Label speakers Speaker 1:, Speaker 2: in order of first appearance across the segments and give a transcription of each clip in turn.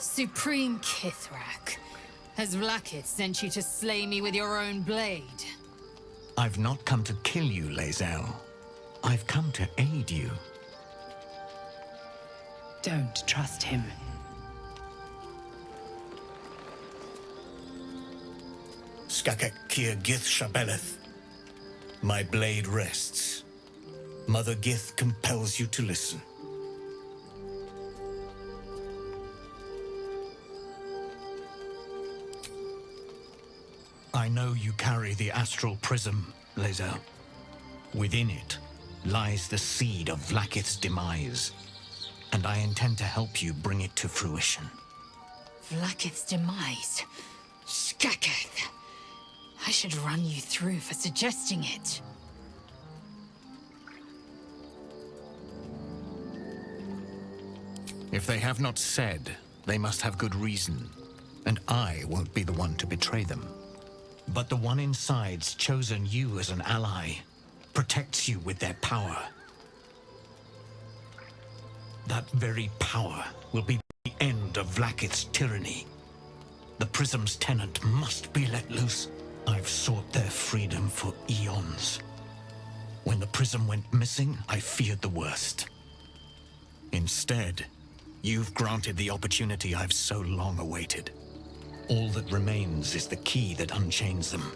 Speaker 1: Supreme Kithrak, has Vlaakith sent you to slay me with your own blade?
Speaker 2: I've not come to kill you, Lae'zel. I've come to aid you.
Speaker 3: Don't trust him.
Speaker 4: Skakek Kir Gith Shabeleth. My blade rests. Mother Gith compels you to listen.
Speaker 2: I know you carry the astral prism, Lae'zel. Within it lies the seed of Vlaakith's demise, and I intend to help you bring it to fruition.
Speaker 1: Vlaakith's demise? Skaketh! I should run you through for suggesting it.
Speaker 2: If they have not said, they must have good reason, and I won't be the one to betray them. But the one inside's chosen you as an ally, protects you with their power. That very power will be the end of Vlaakith's tyranny. The Prism's tenant must be let loose. I've sought their freedom for eons. When the Prism went missing, I feared the worst. Instead, you've granted the opportunity I've so long awaited. All that remains is the key that unchains them.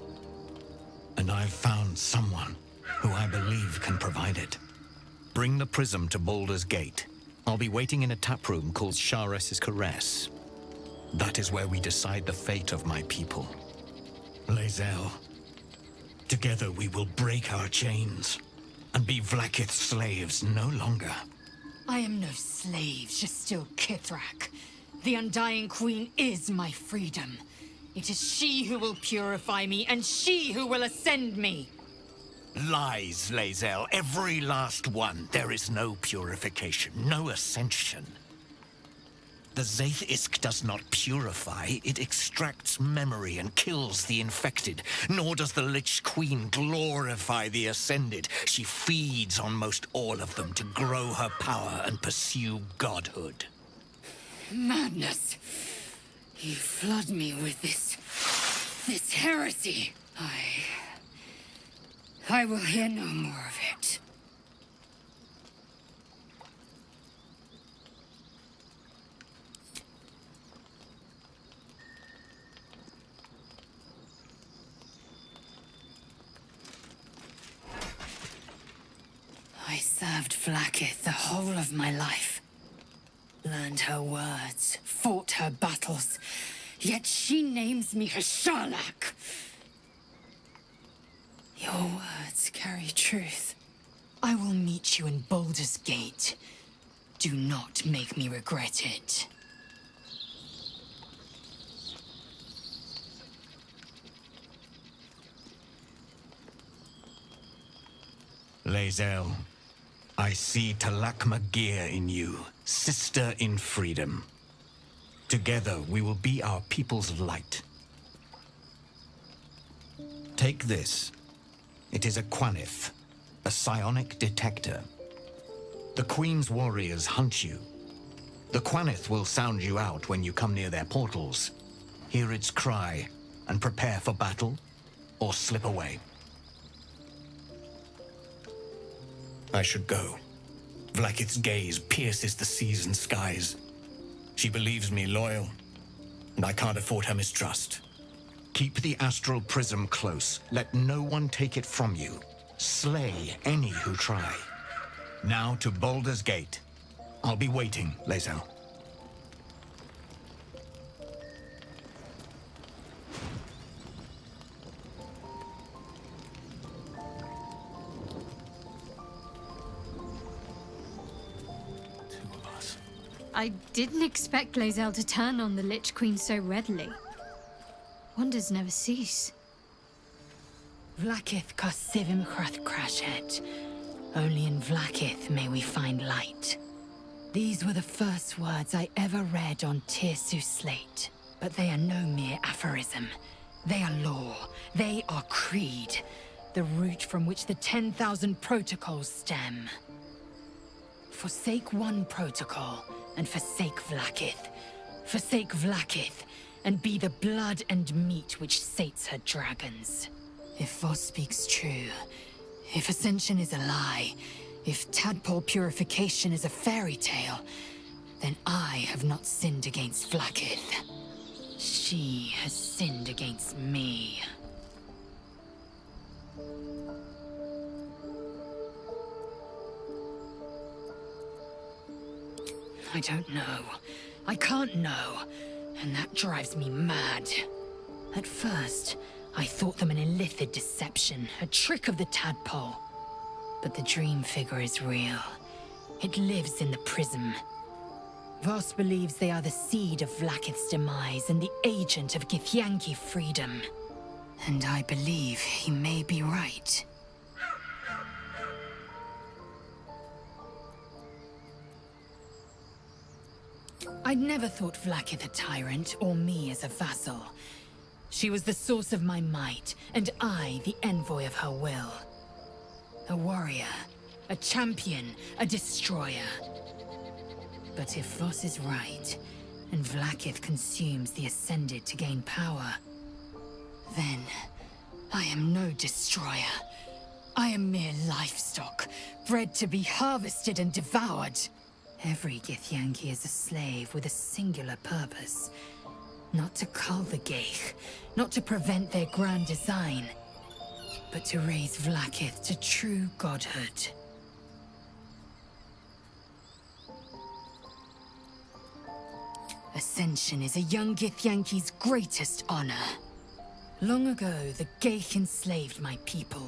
Speaker 2: And I've found someone who I believe can provide it. Bring the Prism to Baldur's Gate. I'll be waiting in a taproom called Shares's Caress. That is where we decide the fate of my people. Lae'zel, together we will break our chains and be Vlaakith's slaves no longer.
Speaker 1: I am no slave, just still Kithrak. The Undying Queen is my freedom. It is she who will purify me, and she who will ascend me.
Speaker 2: Lies, Lae'zel, every last one. There is no purification, no ascension. The Zaith-Isk does not purify, it extracts memory and kills the infected. Nor does the Lich Queen glorify the ascended. She feeds on most all of them to grow her power and pursue godhood.
Speaker 1: Madness! You flood me with this heresy. I will hear no more of it. I served Vlaakith the whole of my life. Learned her words, fought her battles, yet she names me her Sharlak. Your words carry truth. I will meet you in Baldur's Gate. Do not make me regret it.
Speaker 2: Lae'zel, I see Talakma Gear in you, sister in freedom. Together we will be our people's light. Take this. It is a Quanith, a psionic detector. The Queen's warriors hunt you. The Quanith will sound you out when you come near their portals. Hear its cry and prepare for battle, or slip away.
Speaker 4: I should go. Vlaakith's gaze pierces the seas and skies. She believes me loyal, and I can't afford her mistrust.
Speaker 2: Keep the astral prism close. Let no one take it from you. Slay any who try. Now to Baldur's Gate. I'll be waiting, Lae'zel.
Speaker 5: I didn't expect Lae'zel to turn on the Lich Queen so readily. Wonders never cease.
Speaker 1: Vlaakith Kosivim Chrath Crashet. Only in Vlaakith may we find light. These were the first words I ever read on Tirsu's slate. But they are no mere aphorism. They are law. They are creed. The root from which the 10,000 protocols stem. Forsake one protocol, and forsake Vlaakith. forsake Vlaakith, and be the blood and meat which sates her dragons. If Voss speaks true, if Ascension is a lie, if tadpole purification is a fairy tale, then I have not sinned against Vlaakith. She has sinned against me. I don't know. I can't know. And that drives me mad. At first, I thought them an illithid deception, a trick of the tadpole. But the dream figure is real. It lives in the prism. Voss believes they are the seed of Vlaakith's demise and the agent of Githyanki freedom. And I believe he may be right. I'd never thought Vlaakith a tyrant, or me as a vassal. She was the source of my might, and I the envoy of her will. A warrior, a champion, a destroyer. But if Voss is right, and Vlaakith consumes the Ascended to gain power, then I am no destroyer. I am mere livestock, bred to be harvested and devoured. Every Githyanki is a slave with a singular purpose. Not to cull the Geich, not to prevent their grand design, but to raise Vlaakith to true godhood. Ascension is a young Githyanki's greatest honor. Long ago, the Geich enslaved my people.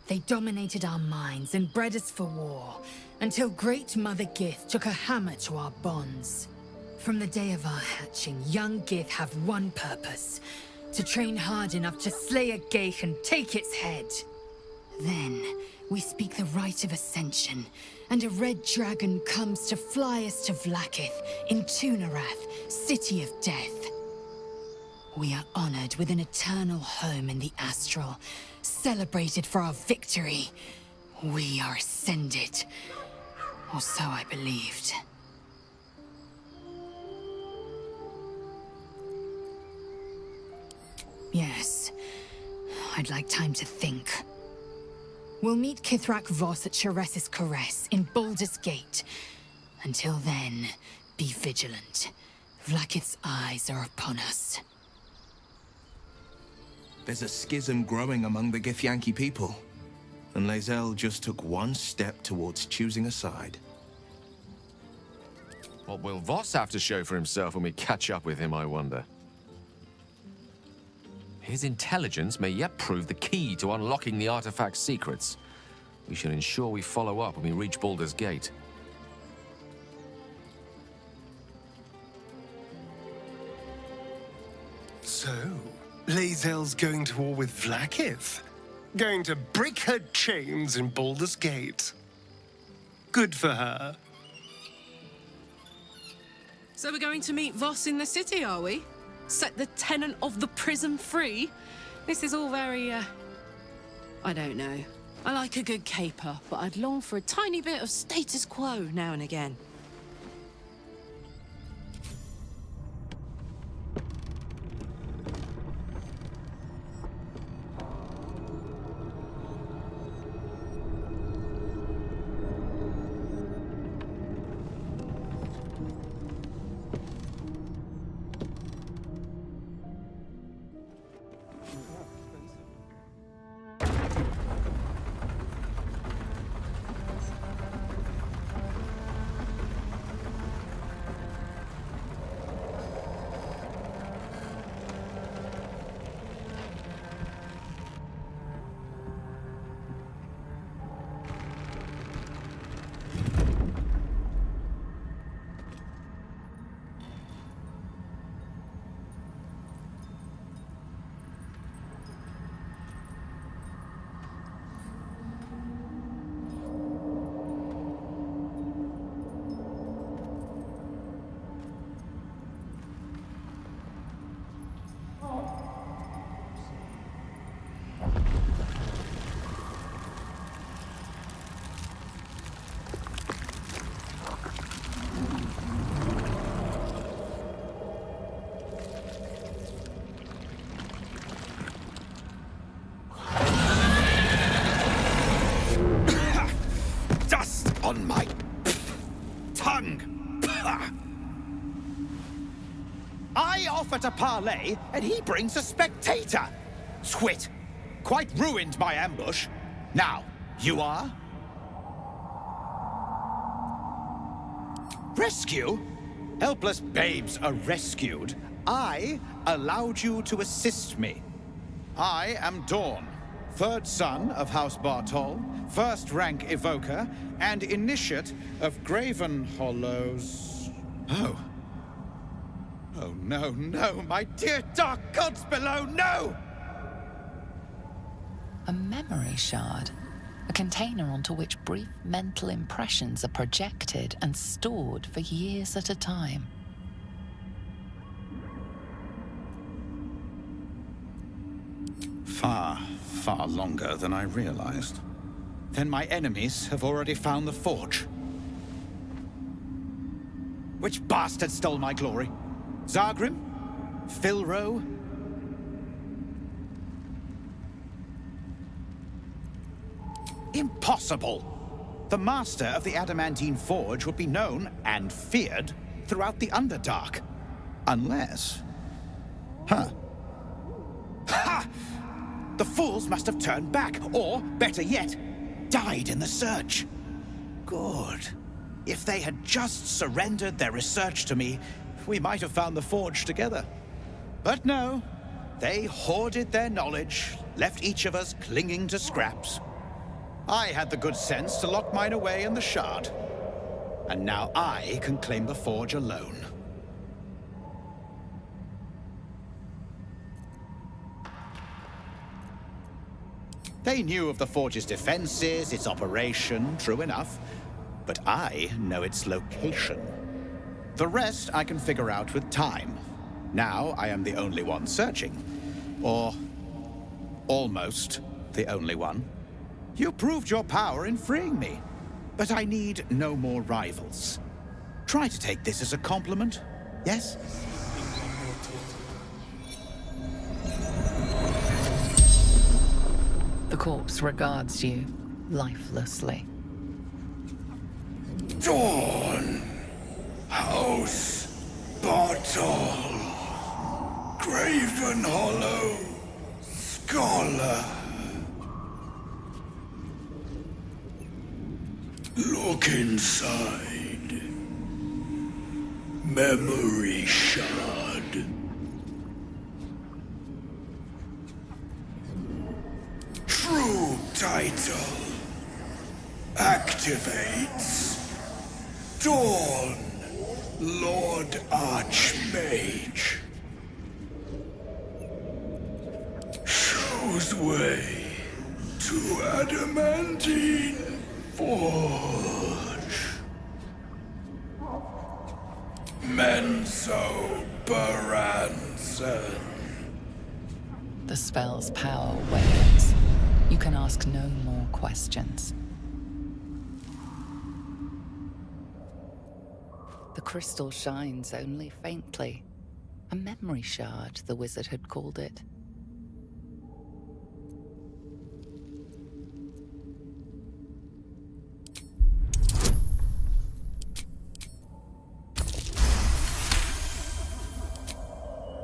Speaker 1: They dominated our minds and bred us for war, until Great Mother Gith took a hammer to our bonds. From the day of our hatching, young Gith have one purpose: to train hard enough to slay a Geich and take its head. Then, we speak the rite of Ascension, and a red dragon comes to fly us to Vlaakith in Tunarath, City of Death. We are honored with an eternal home in the Astral, celebrated for our victory. We are ascended. Or so I believed. Yes. I'd like time to think. We'll meet Kithrak Voss at Chares's Caress in Baldur's Gate. Until then, be vigilant. Vlaakith's eyes are upon us.
Speaker 6: There's a schism growing among the Githyanki people, and Lae'zel just took one step towards choosing a side.
Speaker 7: What will Voss have to show for himself when we catch up with him, I wonder? His intelligence may yet prove the key to unlocking the artifact's secrets. We should ensure we follow up when we reach Baldur's Gate.
Speaker 8: So, Lae'zel's going to war with Vlaakith? Going to break her chains in Baldur's Gate? Good for her.
Speaker 9: So we're going to meet Voss in the city, are we? Set the tenant of the prison free? This is all very, I don't know. I like a good caper, but I'd long for a tiny bit of status quo now and again.
Speaker 10: but a parley, and he brings a spectator. Swit! Quite ruined my ambush. Now, you are? Rescue? Helpless babes are rescued. I allowed you to assist me. I am Dawn, third son of House Bartol, first rank evoker, and initiate of Graven Hollows. Oh. Oh, no, no, my dear dark gods below, no!
Speaker 3: A memory shard. A container onto which brief mental impressions are projected and stored for years at a time.
Speaker 10: Far, far longer than I realized. Then my enemies have already found the forge. Which bastard stole my glory? Zargrim? Filro? Impossible! The master of the Adamantine Forge would be known and feared throughout the Underdark. Unless... Huh. Ha! The fools must have turned back, or, better yet, died in the search. Good. If they had just surrendered their research to me, we might have found the forge together. But no, they hoarded their knowledge, left each of us clinging to scraps. I had the good sense to lock mine away in the shard. And now I can claim the forge alone. They knew of the forge's defenses, its operation, true enough. But I know its location. The rest I can figure out with time. Now I am the only one searching. Or almost the only one. You proved your power in freeing me, but I need no more rivals. Try to take this as a compliment, yes?
Speaker 3: The corpse regards you lifelessly.
Speaker 11: Dawn! House Bartol! Graven Hollow! Scholar! Look inside. Memory shard. True title. Activates. Dawn. Lord Archmage. Shows way to Adamantine Forge. Menso Baranson.
Speaker 3: The spell's power wanes. You can ask no more questions. The crystal shines only faintly. A memory shard, the wizard had called it.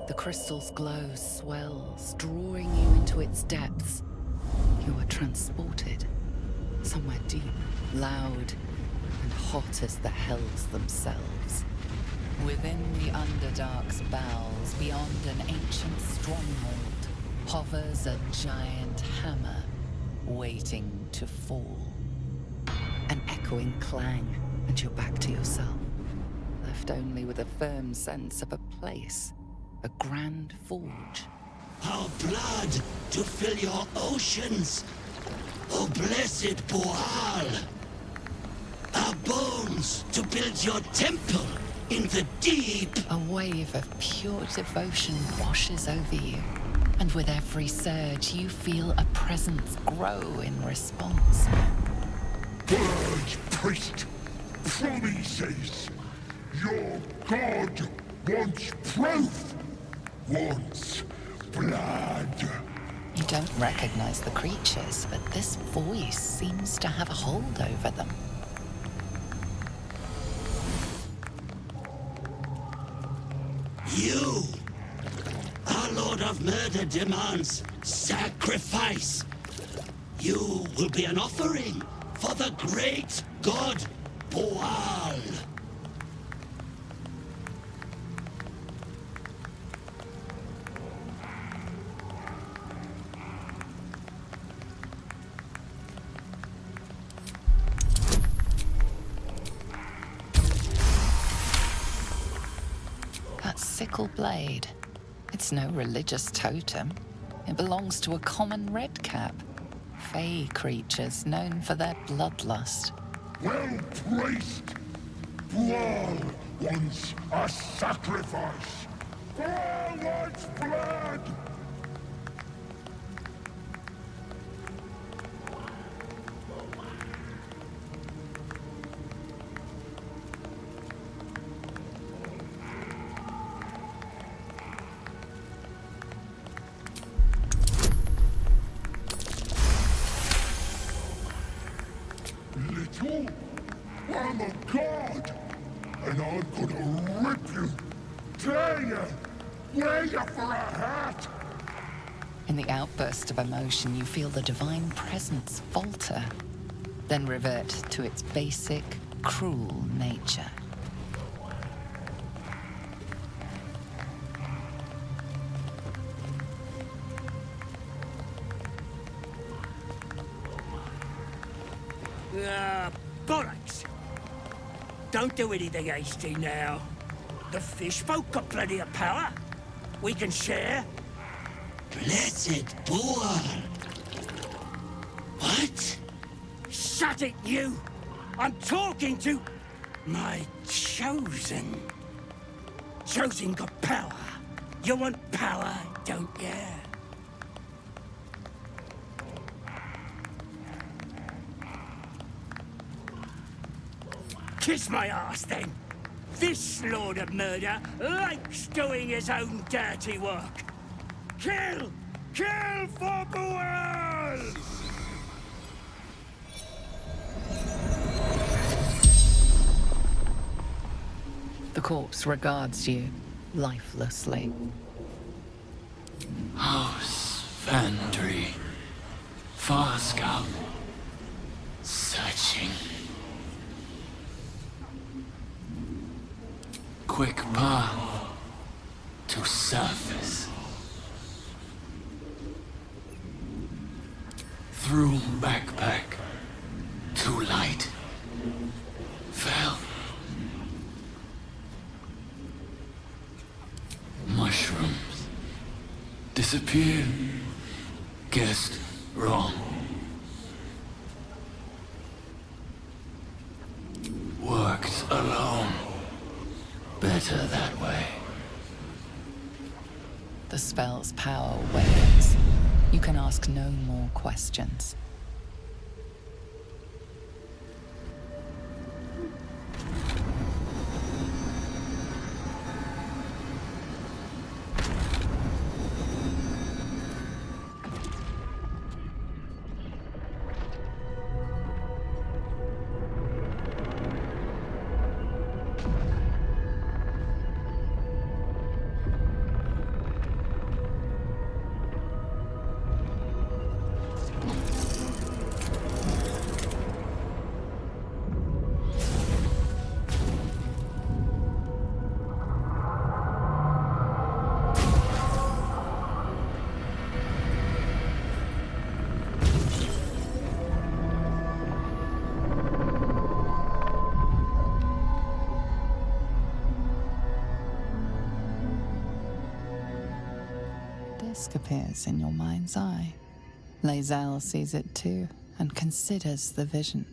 Speaker 3: The crystal's glow swells, drawing you into its depths. You are transported, somewhere deep, loud, and hot as the hells themselves. Within the Underdark's bowels, beyond an ancient stronghold, hovers a giant hammer, waiting to fall. An echoing clang, and you're back to yourself, left only with a firm sense of a place. A grand forge.
Speaker 11: Our blood to fill your oceans, O blessed Boal. Our bones to build your temple in the deep.
Speaker 3: A wave of pure devotion washes over you, and with every surge, you feel a presence grow in response.
Speaker 11: Purge, priest, promises. Your god wants proof. Wants blood.
Speaker 3: You don't recognize the creatures, but this voice seems to have a hold over them.
Speaker 11: You, murder demands sacrifice. You will be an offering for the great god Boal.
Speaker 3: That sickle blade. It's no religious totem. It belongs to a common redcap. Fey creatures known for their bloodlust.
Speaker 12: Well placed! Boal wants a sacrifice! Boal wants blood! Little, I'm a god, and I'm gonna rip you, tear you, wear you for a hat.
Speaker 3: In the outburst of emotion, you feel the divine presence falter, then revert to its basic, cruel nature.
Speaker 11: Bollocks! Don't do anything hasty now. The fish folk got plenty of power. We can share. Blessed Boal. What? Shut it, you! I'm talking to my chosen. Chosen got power. You want power, don't you? Kiss my ass, then. This Lord of Murder likes doing his own dirty work. Kill! Kill for Boal!
Speaker 3: The corpse regards you lifelessly.
Speaker 13: House Vandry. Far Scout. Searching. Quick path to surface. Through backpack to light. Fell. Mushrooms. Disappeared. Guessed wrong. Worked alone. Better that way.
Speaker 3: The spell's power wanes. You can ask no more questions. Disc appears in your mind's eye. Lae'zel sees it too, and considers the vision.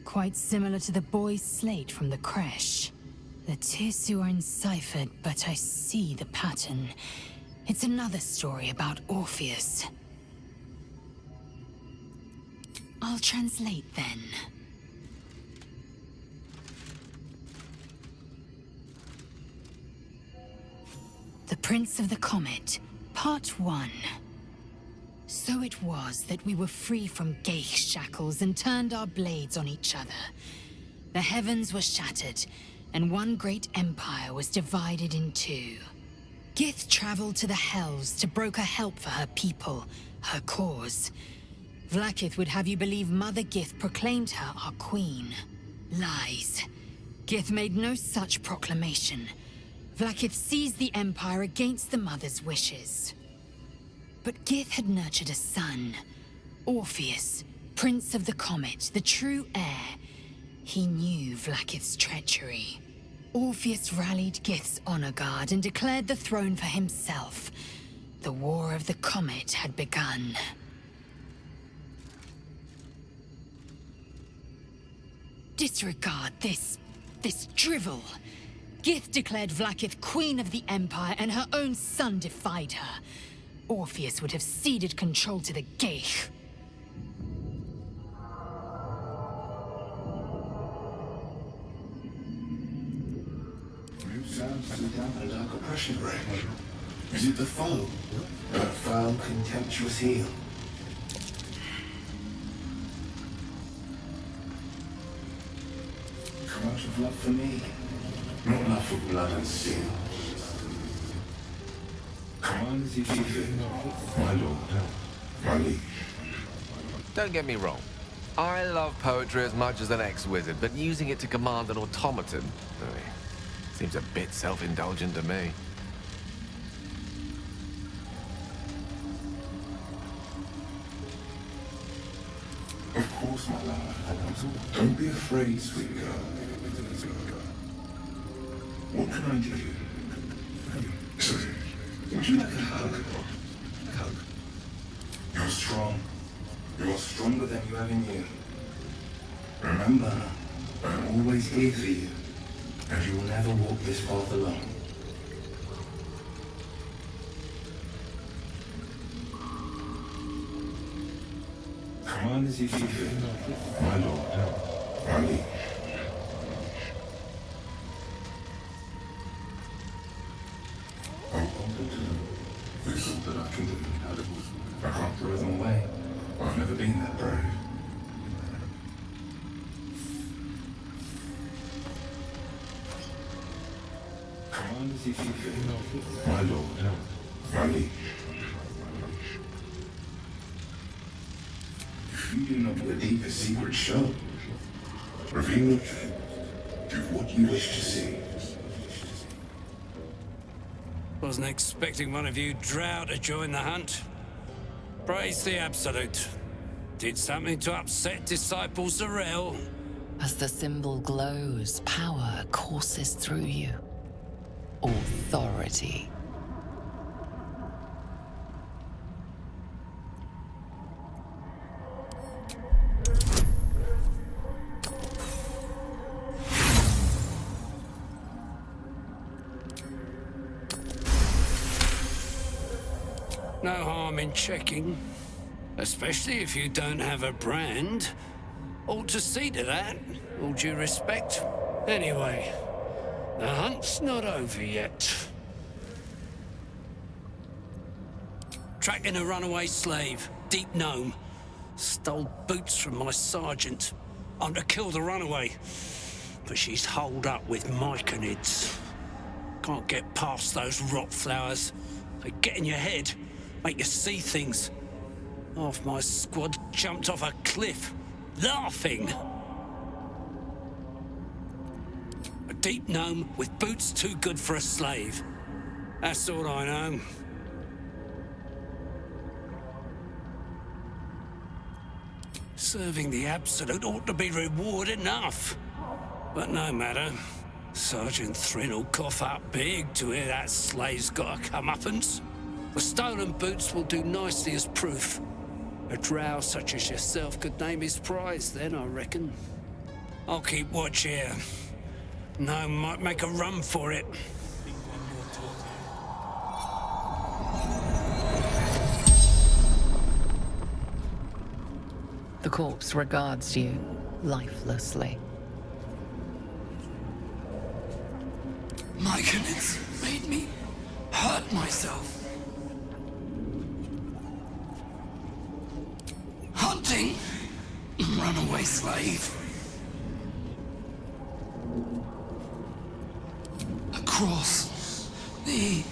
Speaker 1: Quite similar to the boy's slate from the creche. The Tirsu are enciphered, but I see the pattern. It's another story about Orpheus. I'll translate then. The Prince of the Comet, Part 1. So it was that we were free from Geich shackles and turned our blades on each other. The heavens were shattered, and one great empire was divided in two. Gith traveled to the Hells to broker help for her people, her cause. Vlaakith would have you believe Mother Gith proclaimed her our queen. Lies. Gith made no such proclamation. Vlaakith seized the Empire against the Mother's wishes. But Gith had nurtured a son, Orpheus, Prince of the Comet, the true heir. He knew Vlaakith's treachery. Orpheus rallied Gith's honor guard and declared the throne for himself. The War of the Comet had begun. Disregard this drivel. Gith declared Vlaakith Queen of the Empire, and her own son defied her. Orpheus would have ceded control to the Geich.
Speaker 12: New sounds coming down the dark oppression range. Is it the foe? That foul, contemptuous heel? Come out of love for me, not love for blood and steel. Command as you see fit, my lord, my liege.
Speaker 7: Don't get me wrong. I love poetry as much as an ex-wizard, but using it to command an automaton seems a bit self-indulgent to me.
Speaker 12: Of course, my love. Don't be afraid, sweet girl. What can I do? Sorry, would you like a hug? Hug. You're strong. You are stronger than you ever knew. Remember, I'm always here for you, and you will never walk this path alone. Command as you see fit, my lord, my liege. There's something I can do. I can't throw them away. I've never been that brave. Command as you see fit, my lord, my liege. If you do not know the deepest secret show, reveal the truth. Do what you wish to see.
Speaker 14: Wasn't expecting one of you drow to join the hunt. Praise the Absolute. Did something to upset Disciple Zarel?
Speaker 3: As the symbol glows, power courses through you. Authority.
Speaker 14: No harm in checking. Especially if you don't have a brand. Ought to see to that, all due respect. Anyway, the hunt's not over yet. Tracking a runaway slave, Deep Gnome. Stole boots from my sergeant. I'm to kill the runaway, but she's holed up with myconids. Can't get past those rot flowers. They get in your head, make you see things. Half my squad jumped off a cliff, laughing. A deep gnome with boots too good for a slave. That's all I know. Serving the Absolute ought to be reward enough. But no matter. Sergeant Thrin will cough up big to hear that slave's got a comeuppance. The stolen boots will do nicely as proof. A drow such as yourself could name his prize then, I reckon. I'll keep watch here. Gnome might make a run for it.
Speaker 3: The corpse regards you lifelessly.
Speaker 13: Myconids made me hurt myself. Hunting runaway slave. Across the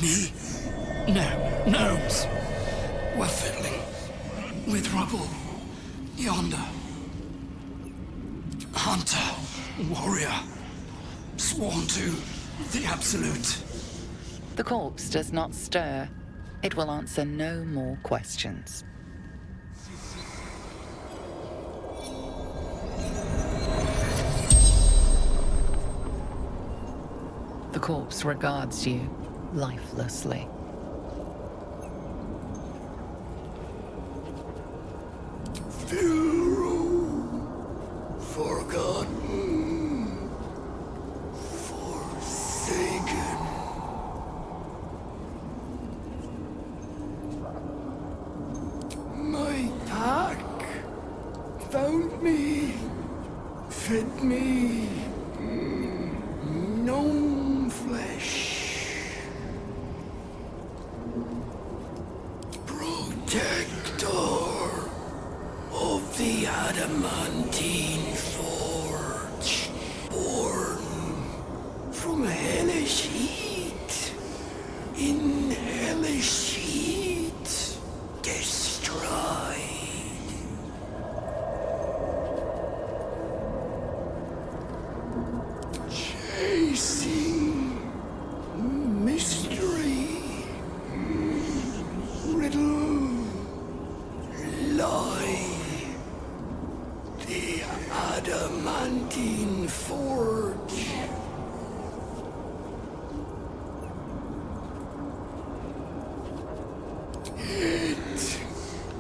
Speaker 13: Me? No, gnomes. We're fiddling with rubble yonder. Hunter, warrior, sworn to the absolute.
Speaker 3: The corpse does not stir. It will answer no more questions. The corpse regards you lifelessly.
Speaker 13: Forgotten, forsaken. My pack found me, fed me, gnome flesh. Protector of the adamantine forge, born from hellish heat, in hellish heat, destroyed. Chasing mystery, riddle, lie. The adamantine forge. It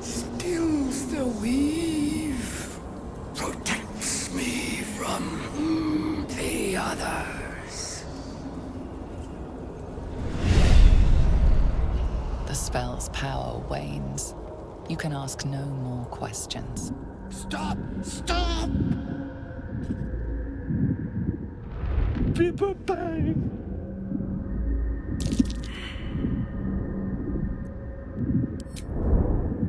Speaker 13: stills the weave, protects me from the others.
Speaker 3: The spell's power wanes. You can ask no more questions.
Speaker 13: Stop! Stop!
Speaker 2: People bang.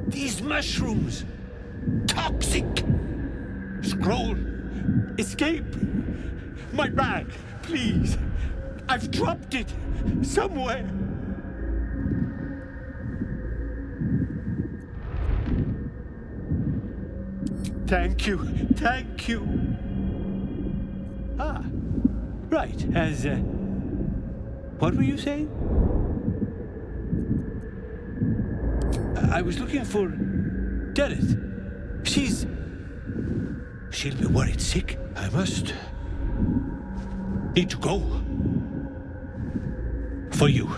Speaker 2: These mushrooms. Toxic. Scroll. Escape. My bag, please. I've dropped it somewhere. Thank you. Thank you. Ah, right. What were you saying? I was looking for Dereth. She'll be worried sick. I must need to go. For you.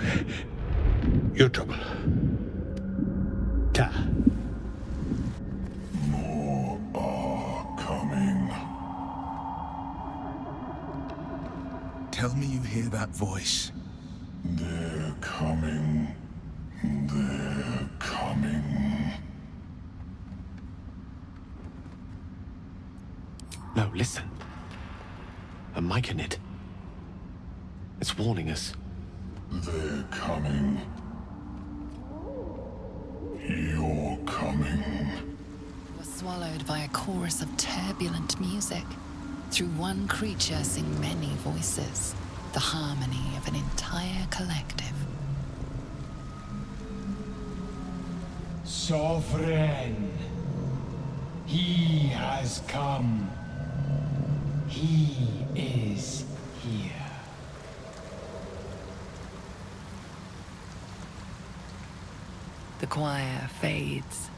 Speaker 2: Your trouble. Ta.
Speaker 12: More are coming.
Speaker 6: Tell me you hear that voice.
Speaker 12: They're coming. They're coming.
Speaker 7: No, listen. A mic in it. It's warning us.
Speaker 12: They're coming. You're coming.
Speaker 3: Was swallowed by a chorus of turbulent music. Through one creature sing many voices. The harmony of an entire collective.
Speaker 15: Sovereign, he has come. He is here.
Speaker 3: The choir fades.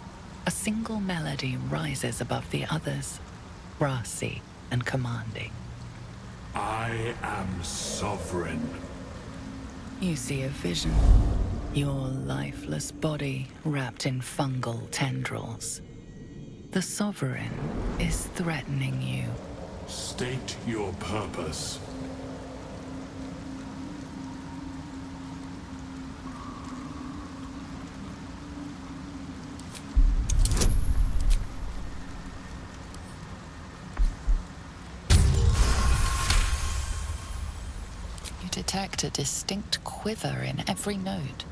Speaker 3: A single melody rises above the others, brassy and commanding.
Speaker 12: I am sovereign.
Speaker 3: You see a vision. Your lifeless body wrapped in fungal tendrils. The Sovereign is threatening you.
Speaker 12: State your purpose.
Speaker 3: You detect a distinct quiver in every note.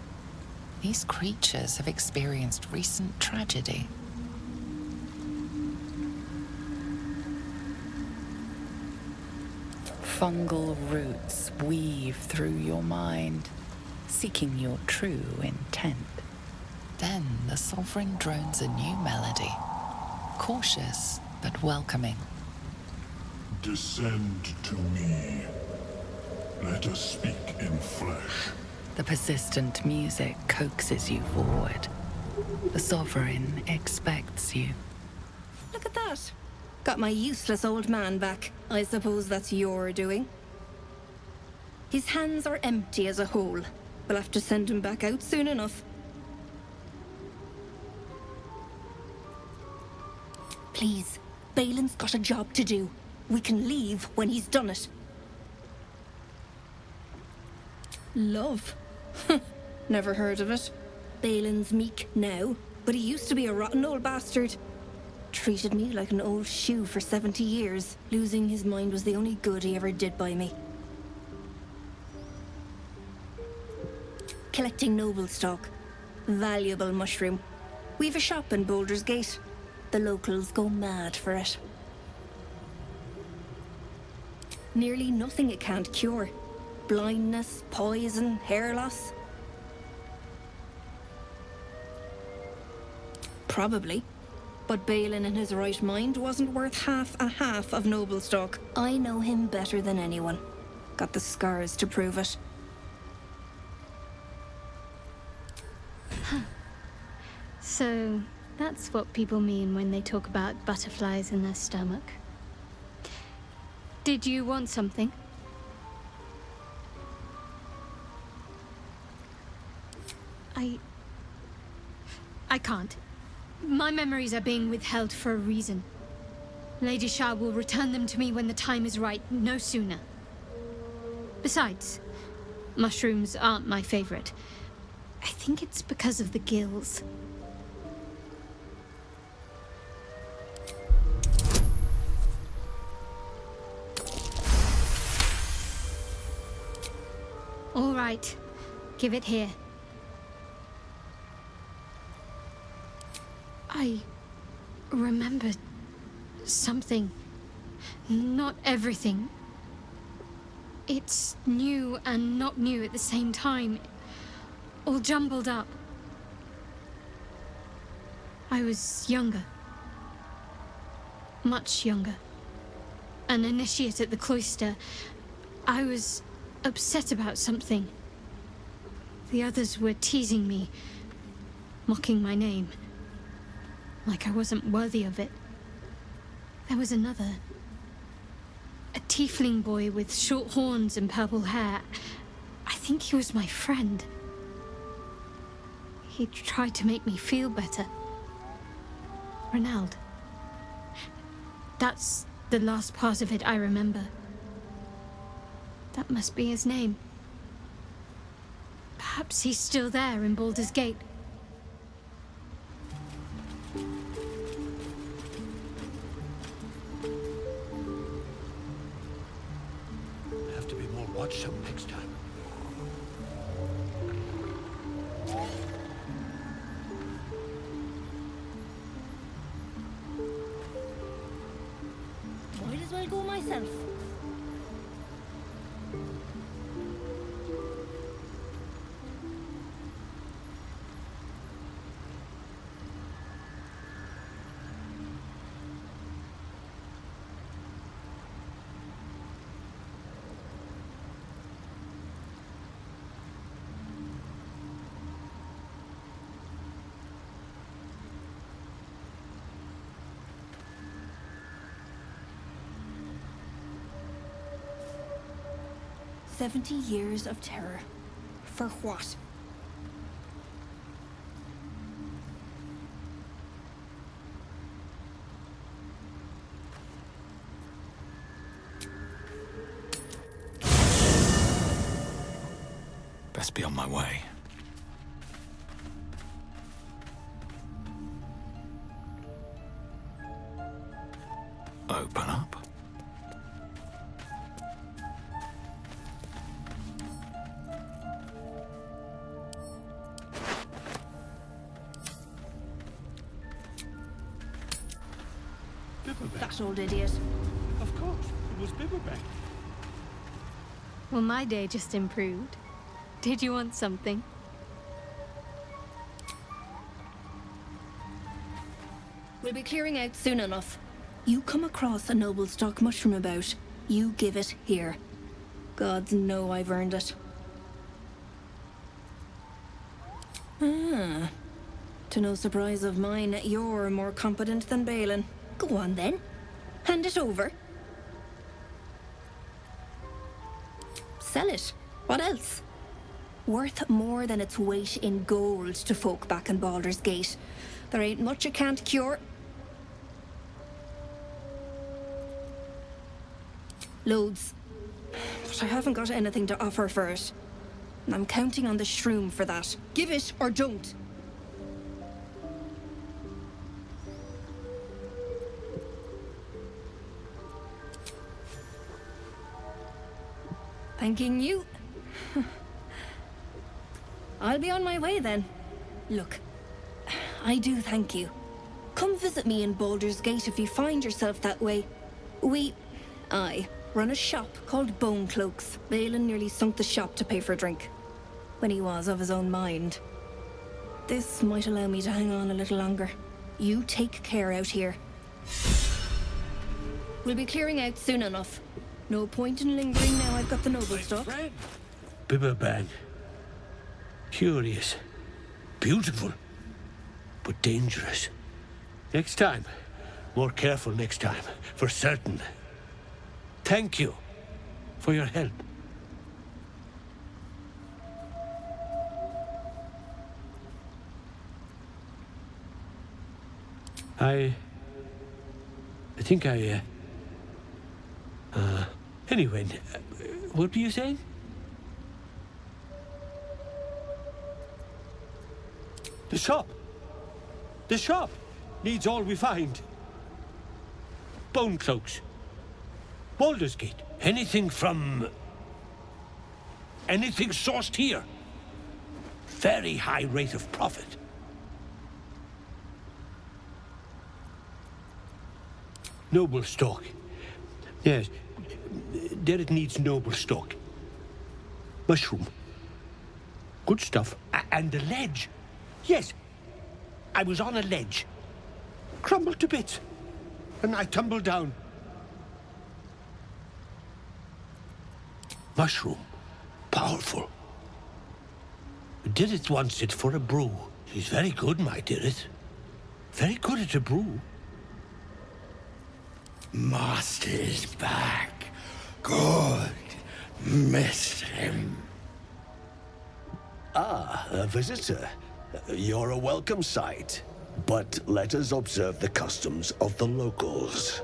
Speaker 3: These creatures have experienced recent tragedy. Fungal roots weave through your mind. seeking your true intent. Then the sovereign drones a new melody, cautious but welcoming.
Speaker 12: Descend to me. Let us speak in flesh.
Speaker 3: The persistent music coaxes you forward. The sovereign expects you.
Speaker 16: Look at that. Got my useless old man back. I suppose that's your doing. His hands are empty as a whole. We'll have to send him back out soon enough. Please, Balin's got a job to do. We can leave when he's done it. Love? Never heard of it. Balin's meek now, but he used to be a rotten old bastard. Treated me like an old shoe for 70 years. Losing his mind was the only good he ever did by me. Collecting noble stock. Valuable mushroom. We've a shop in Baldur's Gate. The locals go mad for it. Nearly nothing it can't cure. Blindness, poison, hair loss. Probably. But Balin in his right mind wasn't worth half of noble stock. I know him better than anyone. Got the scars to prove it.
Speaker 5: So, that's what people mean when they talk about butterflies in their stomach. Did you want something? I can't. My memories are being withheld for a reason. Lady Shah will return them to me when the time is right, no sooner. Besides, mushrooms aren't my favorite. I think it's because of the gills. All right, give it here. I remember something. Not everything. It's new and not new at the same time. All jumbled up. I was younger. Much younger. An initiate at the cloister. I was upset about something. The others were teasing me, mocking my name. Like I wasn't worthy of it. There was another. A tiefling boy with short horns and purple hair. I think he was my friend. He tried to make me feel better. Renald. That's the last part of it I remember. That must be his name. Perhaps he's still there in Baldur's Gate.
Speaker 14: Have to be more watchful next time.
Speaker 16: Might as well go myself. "70 years of terror. For what?"
Speaker 4: Best be on my way. Open up.
Speaker 16: That old idiot.
Speaker 14: Of course, it was Bibberback.
Speaker 5: Well, my day just improved. Did you want something?
Speaker 16: We'll be clearing out soon enough. You come across a noble stock mushroom about, you give it here. Gods know I've earned it. Ah. To no surprise of mine, you're more competent than Balin. Go on then. Hand it over. Sell it. What else? Worth more than its weight in gold to folk back in Baldur's Gate. There ain't much you can't cure. Loads. But I haven't got anything to offer for it. And I'm counting on the shroom for that. Give it or don't. Thanking you. I'll be on my way then. Look, I do thank you. Come visit me in Baldur's Gate if you find yourself that way. I run a shop called Bone Cloaks. Balin nearly sunk the shop to pay for a drink, when he was of his own mind. This might allow me to hang on a little longer. You take care out here. We'll be clearing out soon enough. No point in lingering now I've got the noble stock.
Speaker 17: Bibberban. Curious. Beautiful. But dangerous. Next time. More careful next time. For certain. Thank you for your help. I think anyway, what were you saying? The shop! The shop needs all we find. Bone cloaks. Baldur's Gate. Anything sourced here. Very high rate of profit. Noble stock. Yes, there it needs noble stock. Mushroom. Good stuff. And the ledge. Yes, I was on a ledge. Crumbled to bits. And I tumbled down. Mushroom. Powerful. Did it once it for a brew. She's very good, my dearest. Very good at a brew.
Speaker 13: Master's back. Good. Missed him.
Speaker 18: Ah, a visitor. You're a welcome sight. But let us observe the customs of the locals.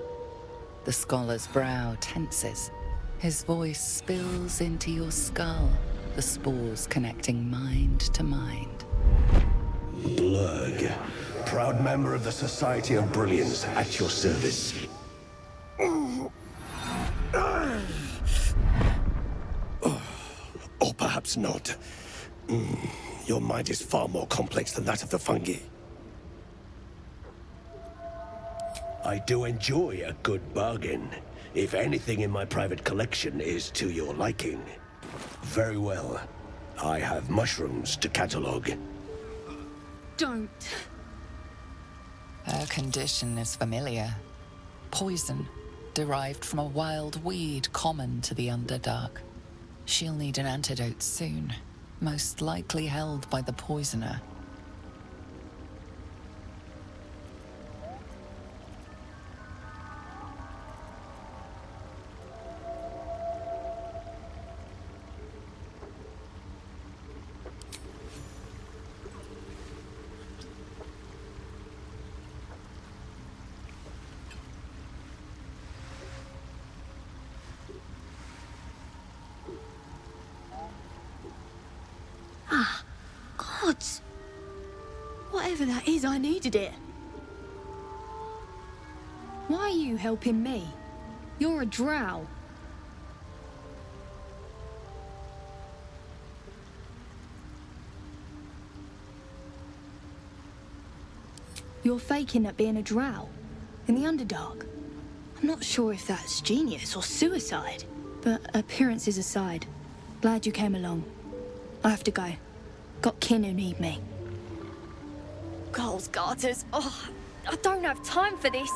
Speaker 3: The scholar's brow tenses. His voice spills into your skull, the spores connecting mind to mind.
Speaker 18: Blurg, proud member of the Society of Brilliance, at your service. Or perhaps not. Your mind is far more complex than that of the fungi. I do enjoy a good bargain. If anything in my private collection is to your liking. Very well. I have mushrooms to catalogue.
Speaker 5: Don't.
Speaker 3: Her condition is familiar. Poison, derived from a wild weed common to the Underdark. She'll need an antidote soon, most likely held by the poisoner.
Speaker 5: Gods! Whatever that is, I needed it. Why are you helping me? You're a drow. You're faking at being a drow in the Underdark. I'm not sure if that's genius or suicide, but appearances aside, glad you came along.
Speaker 16: I have to go. Got kin who need me.
Speaker 19: Girls, garters. Oh, I don't have time for this.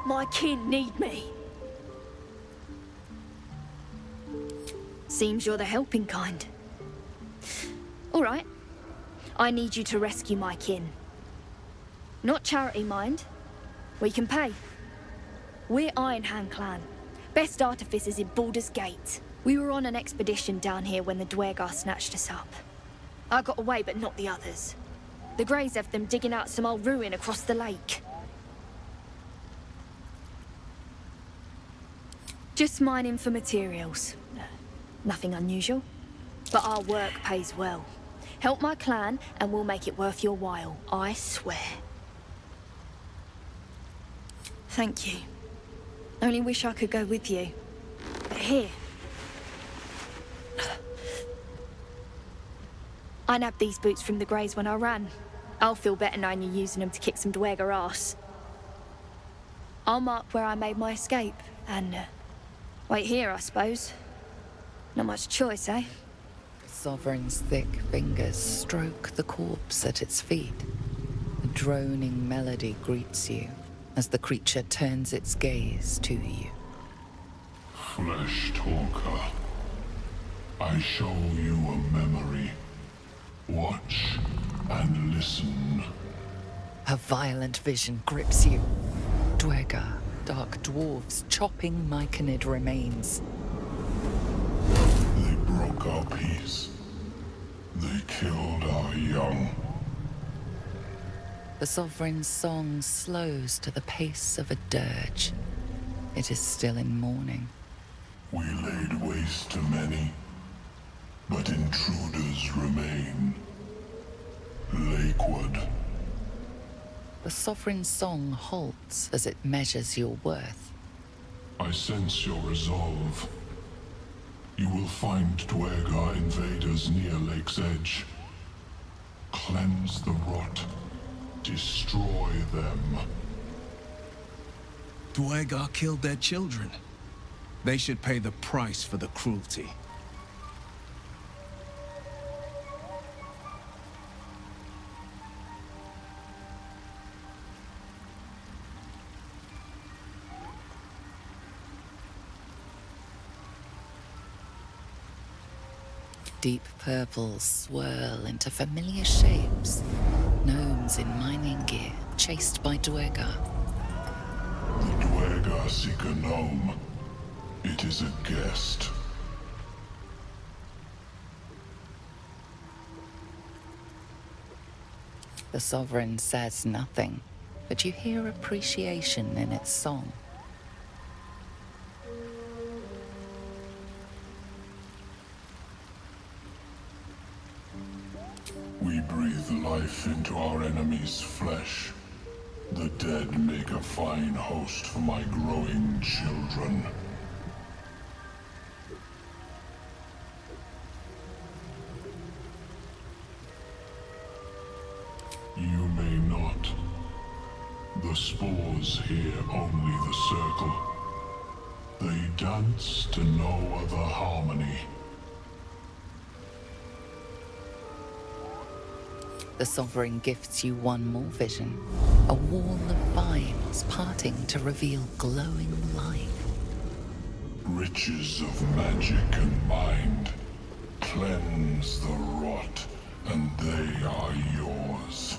Speaker 19: My kin need me.
Speaker 16: Seems you're the helping kind. All right. I need you to rescue my kin. Not charity, mind. We can pay. We're Iron Hand clan. Best artificers in Baldur's Gate. We were on an expedition down here when the Dwergar snatched us up. I got away, but not the others. The Greys have them digging out some old ruin across the lake. Just mining for materials. Nothing unusual. But our work pays well. Help my clan, and we'll make it worth your while. I swear. Thank you. Only wish I could go with you. But here. I nabbed these boots from the Greys when I ran. I'll feel better knowing you're using them to kick some Dwergar ass. I'll mark where I made my escape, and wait here, I suppose. Not much choice, eh?
Speaker 3: Sovereign's thick fingers stroke the corpse at its feet. A droning melody greets you as the creature turns its gaze to you.
Speaker 12: Flesh talker, I show you a memory. Watch and listen.
Speaker 3: A violent vision grips you. Dwergar, dark dwarves chopping Myconid remains.
Speaker 12: They broke our peace. They killed our young.
Speaker 3: The Sovereign's song slows to the pace of a dirge. It is still in mourning.
Speaker 12: We laid waste to many, but intruders remain. Lakewood.
Speaker 3: The Sovereign's song halts as it measures your worth.
Speaker 12: I sense your resolve. You will find Dwergar invaders near Lake's Edge. Cleanse the rot. Destroy them.
Speaker 6: Dwergar killed their children. They should pay the price for the cruelty.
Speaker 3: Deep purples swirl into familiar shapes. Gnomes in mining gear, chased by Dwergar.
Speaker 12: The Dwergar seek a gnome. It is a guest.
Speaker 3: The Sovereign says nothing, but you hear appreciation in its song.
Speaker 12: We breathe life into our enemy's flesh. The dead make a fine host for my growing children. You may not. The spores hear only the circle. They dance to no other harmony.
Speaker 3: The Sovereign gifts you one more vision. A wall of vines parting to reveal glowing light.
Speaker 12: Riches of magic and mind. Cleanse the rot, and they are yours.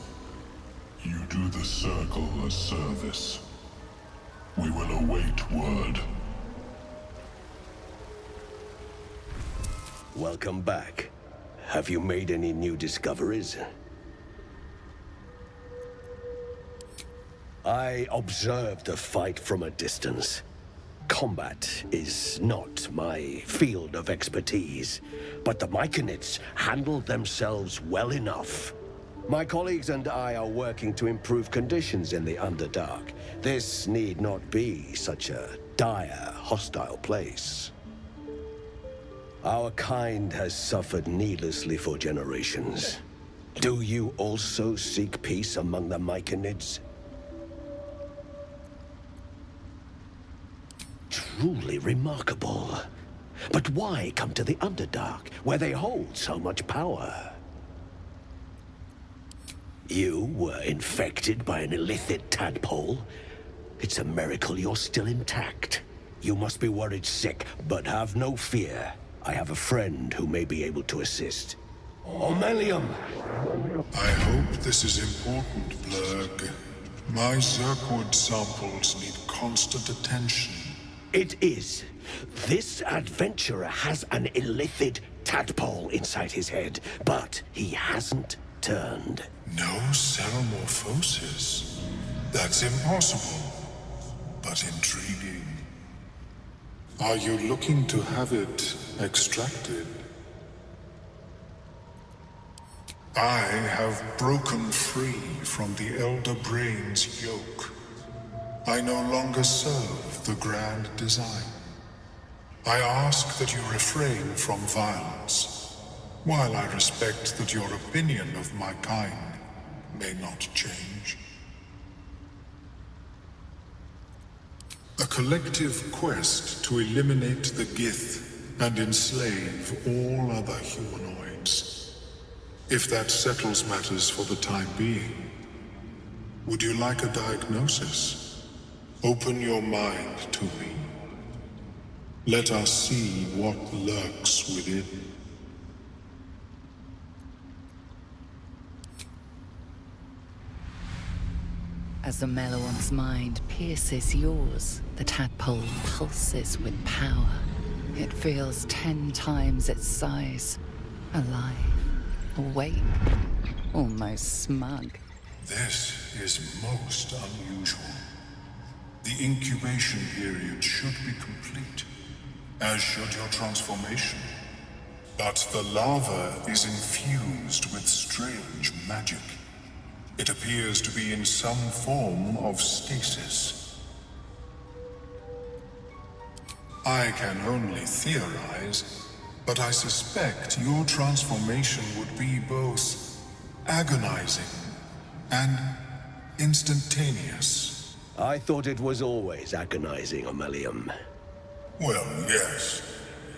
Speaker 12: You do the circle a service. We will await word.
Speaker 18: Welcome back. Have you made any new discoveries? I observed the fight from a distance. Combat is not my field of expertise, but the Myconids handled themselves well enough. My colleagues and I are working to improve conditions in the Underdark. This need not be such a dire, hostile place. Our kind has suffered needlessly for generations. Do you also seek peace among the Myconids? Truly remarkable. But why come to the Underdark, where they hold so much power? You were infected by an illithid tadpole? It's a miracle you're still intact. You must be worried sick, but have no fear. I have a friend who may be able to assist.
Speaker 12: Omelium! I hope this is important, Blurg. My Zirkwood samples need constant attention.
Speaker 18: It is. This adventurer has an illithid tadpole inside his head, but he hasn't turned.
Speaker 12: No cell morphosis? That's impossible, but intriguing. Are you looking to have it extracted? I have broken free from the Elder Brain's yoke. I no longer serve the grand design. I ask that you refrain from violence, while I respect that your opinion of my kind may not change. A collective quest to eliminate the Gith and enslave all other humanoids. If that settles matters for the time being, would you like a diagnosis? Open your mind to me. Let us see what lurks within.
Speaker 3: As the Meloan's mind pierces yours, the tadpole pulses with power. It feels 10 times its size. Alive. Awake. Almost smug.
Speaker 12: This is most unusual. The incubation period should be complete, as should your transformation. But the larva is infused with strange magic. It appears to be in some form of stasis. I can only theorize, but I suspect your transformation would be both agonizing and instantaneous.
Speaker 18: I thought it was always agonizing, Omelium.
Speaker 12: Well, yes,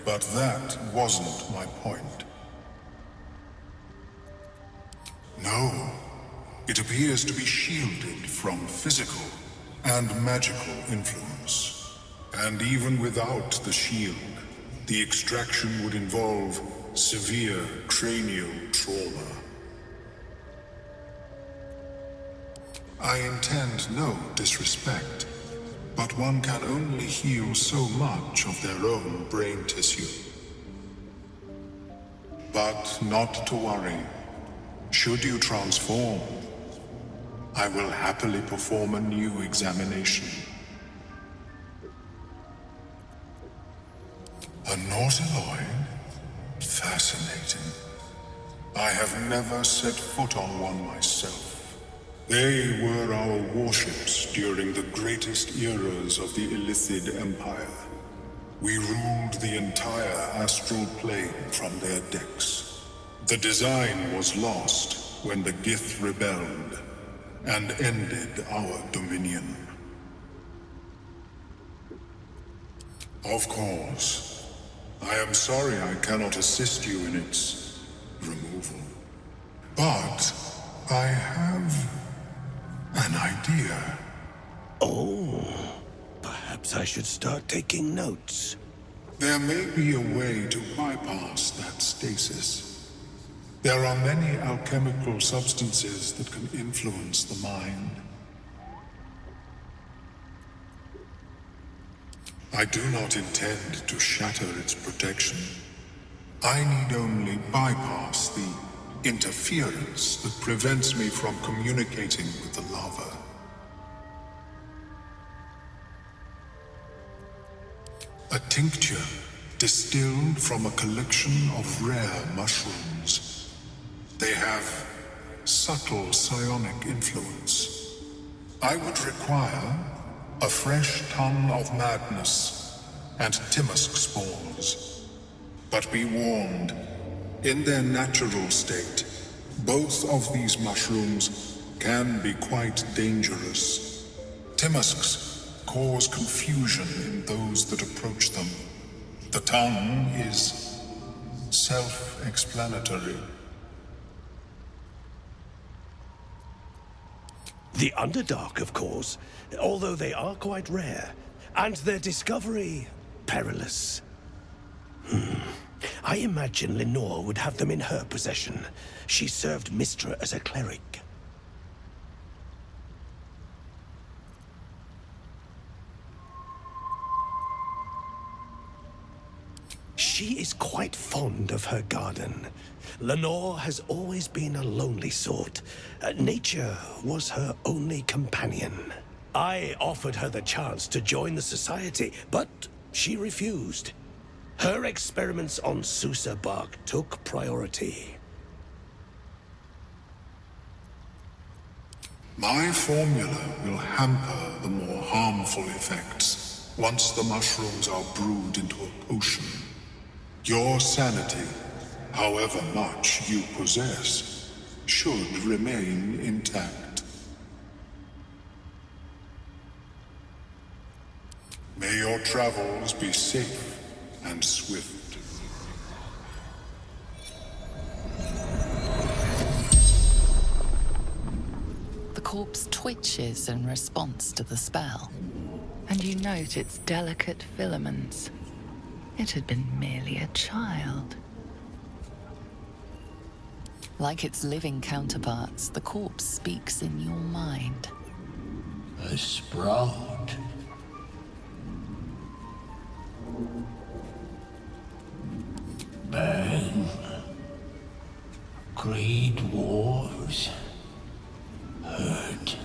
Speaker 12: but that wasn't my point. No, it appears to be shielded from physical and magical influence. And even without the shield, the extraction would involve severe cranial trauma. I intend no disrespect, but one can only heal so much of their own brain tissue. But not to worry. Should you transform, I will happily perform a new examination. A Nautiloid? Fascinating. I have never set foot on one myself. They were our warships during the greatest eras of the Illithid Empire. We ruled the entire astral plane from their decks. The design was lost when the Gith rebelled and ended our dominion. Of course, I am sorry I cannot assist you in its removal. But I have an idea.
Speaker 18: Oh, perhaps I should start taking notes.
Speaker 12: There may be a way to bypass that stasis. There are many alchemical substances that can influence the mind. I do not intend to shatter its protection. I need only bypass the interference that prevents me from communicating with the larva. A tincture distilled from a collection of rare mushrooms. They have subtle psionic influence. I would require a fresh ton of madness and Timisk spores. But be warned, in their natural state, both of these mushrooms can be quite dangerous. Timisks cause confusion in those that approach them. The tongue is self-explanatory.
Speaker 18: The Underdark, of course, although they are quite rare, and their discovery perilous. I imagine Lenore would have them in her possession. She served Mystra as a cleric. She is quite fond of her garden. Lenore has always been a lonely sort. Nature was her only companion. I offered her the chance to join the society, but she refused. Her experiments on Susa bark took priority.
Speaker 12: My formula will hamper the more harmful effects once the mushrooms are brewed into a potion. Your sanity, however much you possess, should remain intact. May your travels be safe and swift.
Speaker 3: The corpse twitches in response to the spell, and you note its delicate filaments. It had been merely a child. Like its living counterparts, the corpse speaks in your mind.
Speaker 13: A sprout. Bang. Great wars. Hurt.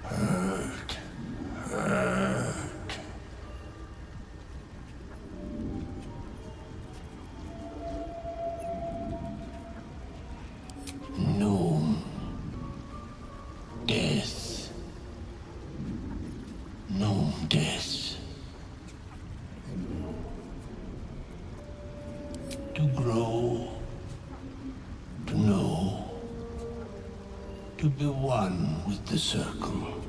Speaker 13: Hurt. Hurt. No. Death. No death. To grow. To know. To be one with the circle.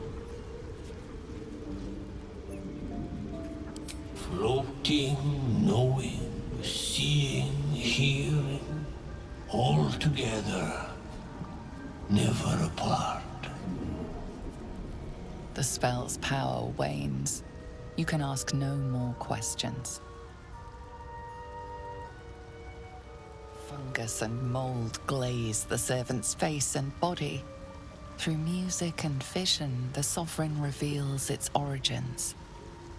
Speaker 13: Floating, knowing, seeing, hearing, all together, never apart.
Speaker 3: The spell's power wanes. You can ask no more questions. Fungus and mold glaze the servant's face and body. Through music and vision, the sovereign reveals its origins.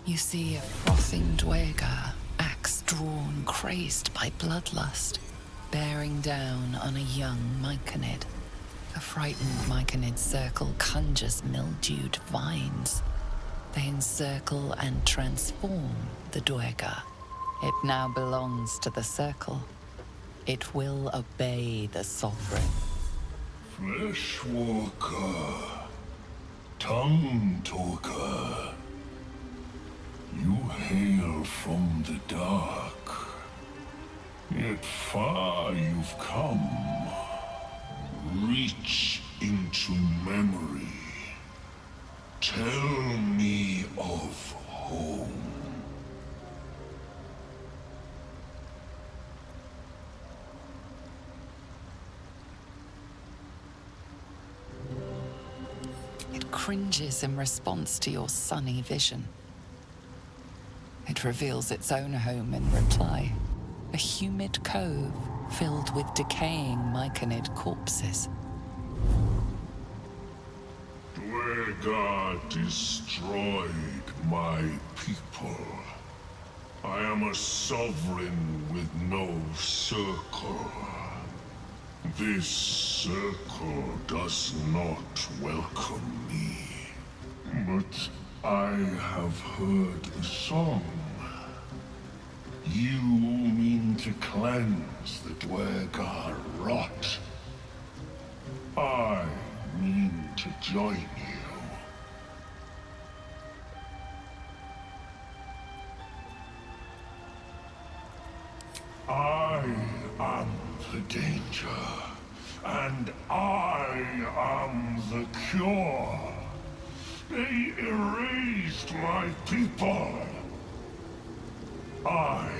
Speaker 3: You see a frothing duergar, axe drawn, crazed by bloodlust, bearing down on a young myconid. A frightened myconid circle conjures mildewed vines. They encircle and transform the duergar. It now belongs to the circle. It will obey the sovereign.
Speaker 12: Fleshwalker, tongue talker, you hail from the dark, yet far you've come. Reach into memory. Tell me of home.
Speaker 3: It cringes in response to your sunny vision. It reveals its own home in reply. A humid cove filled with decaying myconid corpses.
Speaker 12: Duergar destroyed my people. I am a sovereign with no circle. This circle does not welcome me. But I have heard the song. You mean to cleanse the Duergar rot. I mean to join you. I am the danger, and I am the cure. They erased my people. I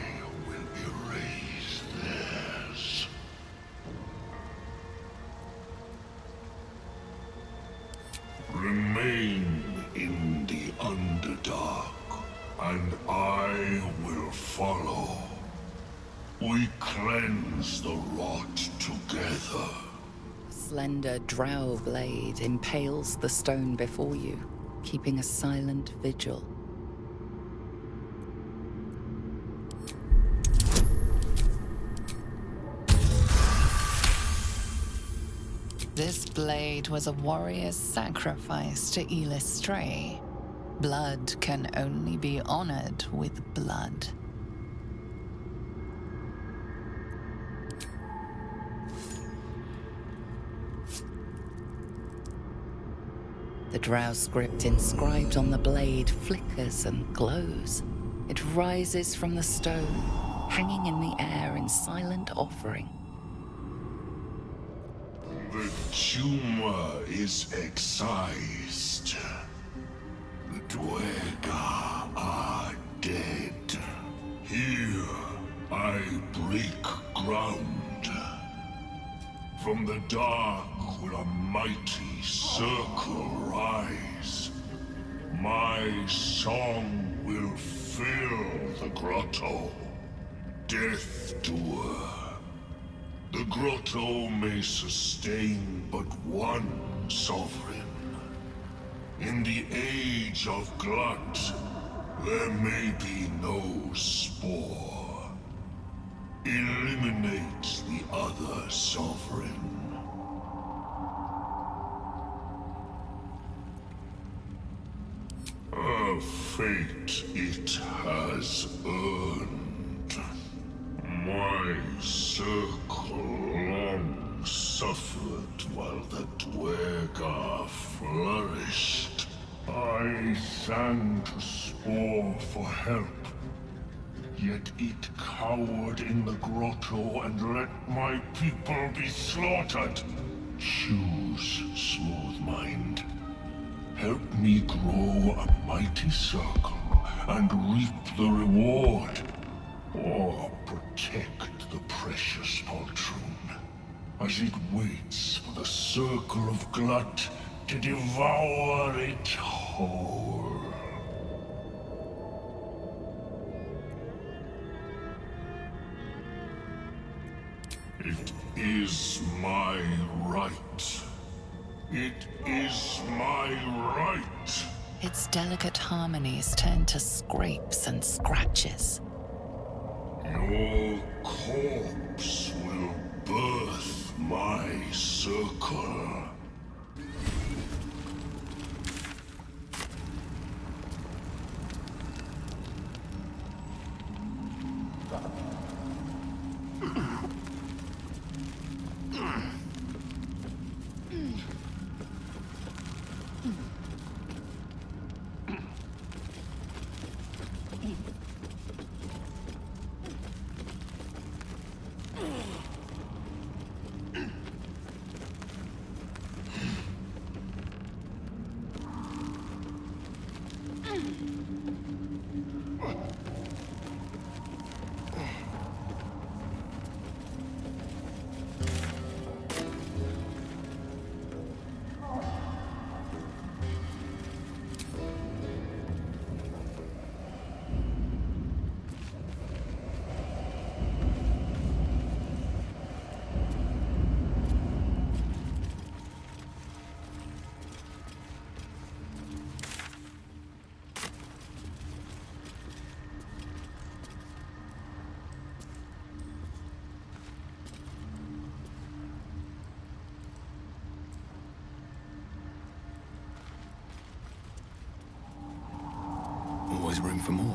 Speaker 12: We cleanse the rot together.
Speaker 3: Slender drow blade impales the stone before you, keeping a silent vigil. This blade was a warrior's sacrifice to Elistray. Blood can only be honored with blood. The drow script inscribed on the blade flickers and glows. It rises from the stone, hanging in the air in silent offering.
Speaker 12: The tumor is excised. The Dwerga are dead. Here I break ground. From the dark will a mighty circle rise. My song will fill the grotto. Death Doer. The grotto may sustain but one sovereign. In the age of glut, there may be no spore. Eliminate the other sovereign. A fate it has earned. My circle long suffered while the Dwerga flourished. I sang to Spore for help. Yet it cowered in the grotto and let my people be slaughtered. Choose, Smooth Mind. Help me grow a mighty circle and reap the reward. Or protect the precious poltroon as it waits for the circle of glut to devour it whole. It is my right. It is my right.
Speaker 3: Its delicate harmonies turn to scrapes and scratches.
Speaker 12: Your corpse will birth my circle.
Speaker 4: Always room for more.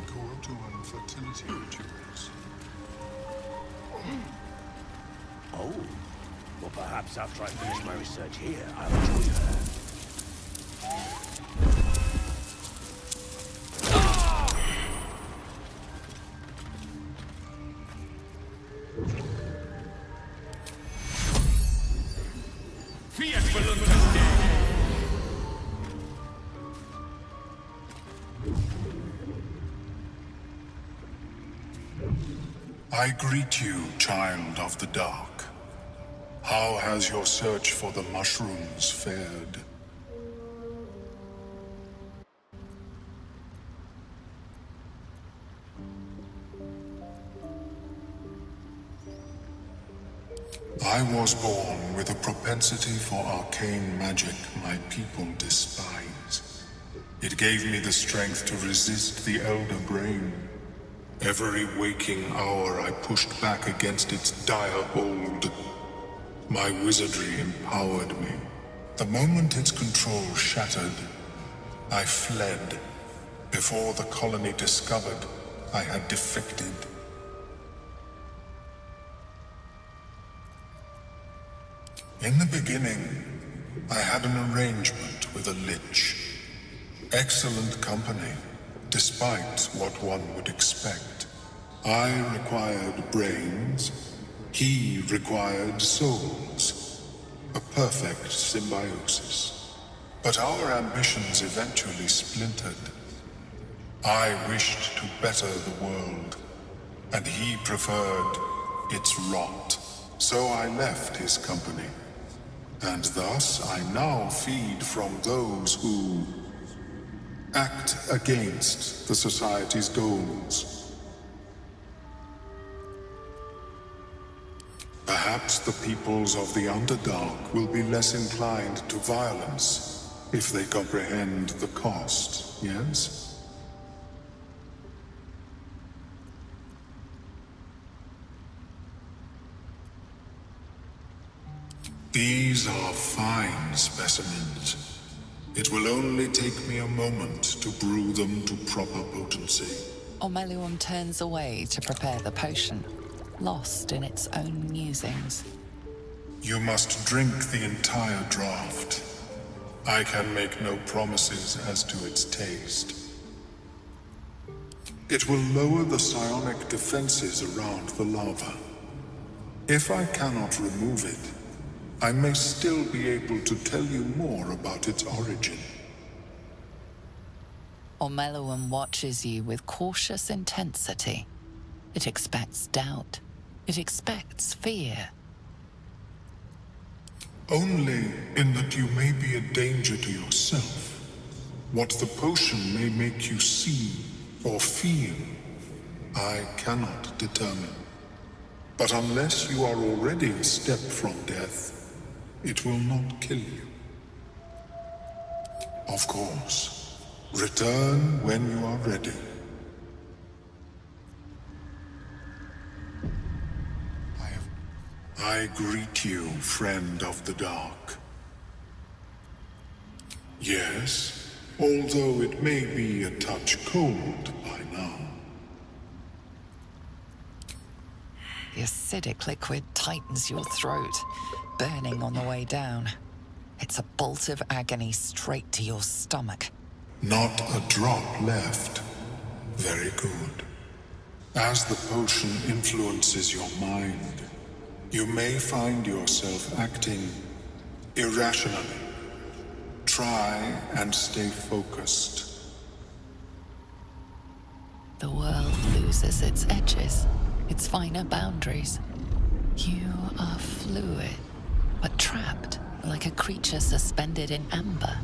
Speaker 12: Gorotuan fertility rituals.
Speaker 18: Oh. Well, perhaps after I finish my research here, I'll join her.
Speaker 12: I greet you, child of the dark. How has your search for the mushrooms fared? I was born with a propensity for arcane magic my people despise. It gave me the strength to resist the Elder Brain. Every waking hour I pushed back against its dire hold. My wizardry empowered me. The moment its control shattered, I fled. Before the colony discovered I had defected. In the beginning, I had an arrangement with a lich. Excellent company, despite what one would expect. I required brains, he required souls. A perfect symbiosis. But our ambitions eventually splintered. I wished to better the world, and he preferred its rot. So I left his company. And thus I now feed from those who act against the Society's goals. Perhaps the peoples of the Underdark will be less inclined to violence if they comprehend the cost, yes? These are fine specimens. It will only take me a moment to brew them to proper potency.
Speaker 3: Ormeluum turns away to prepare the potion, lost in its own musings.
Speaker 12: You must drink the entire draught. I can make no promises as to its taste. It will lower the psionic defenses around the lava. If I cannot remove it, I may still be able to tell you more about its origin.
Speaker 3: Ormeluum watches you with cautious intensity. It expects doubt. It expects fear.
Speaker 12: Only in that you may be a danger to yourself. What the potion may make you see or feel, I cannot determine. But unless you are already a step from death, it will not kill you. Of course, return when you are ready. I greet you, friend of the dark. Yes, although it may be a touch cold by now.
Speaker 3: The acidic liquid tightens your throat, burning on the way down. It's a bolt of agony straight to your stomach.
Speaker 12: Not a drop left. Very good. As the potion influences your mind, you may find yourself acting irrationally. Try and stay focused.
Speaker 3: The world loses its edges, its finer boundaries. You are fluid, but trapped like a creature suspended in amber.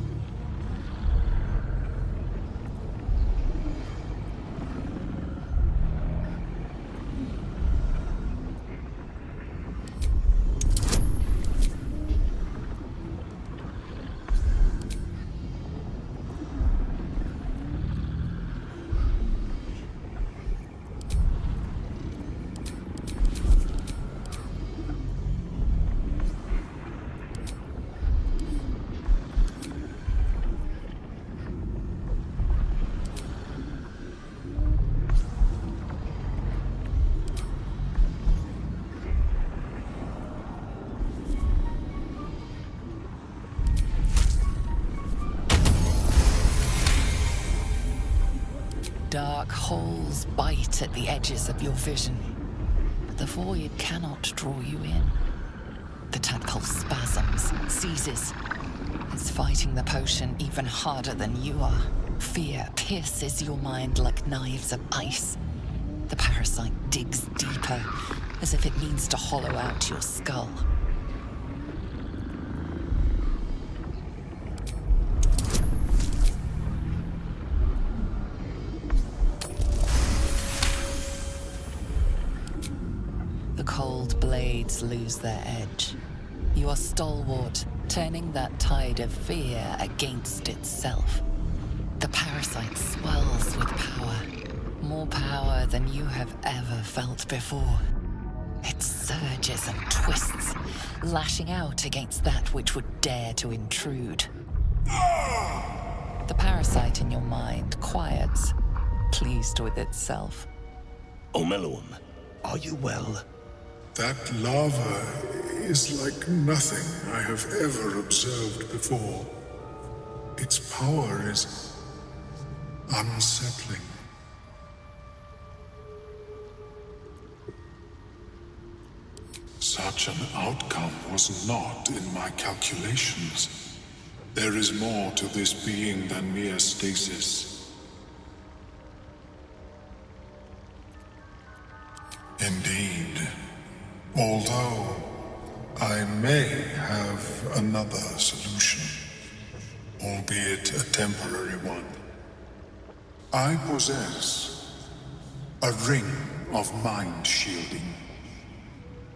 Speaker 3: dark holes bite at the edges of your vision, but the void cannot draw you in. The tadpole spasms, seizes. It's fighting the potion even harder than you are. Fear pierces your mind like knives of ice. The parasite digs deeper, as if it means to hollow out your skull. The cold blades lose their edge. You are stalwart, turning that tide of fear against itself. The parasite swells with power. More power than you have ever felt before. It surges and twists, lashing out against that which would dare to intrude. The parasite in your mind quiets, pleased with itself.
Speaker 18: Omeluum, are you well?
Speaker 12: That lava is like nothing I have ever observed before. Its power is unsettling. Such an outcome was not in my calculations. There is more to this being than mere stasis. Indeed. Although I may have another solution, albeit a temporary one. I possess a ring of mind shielding.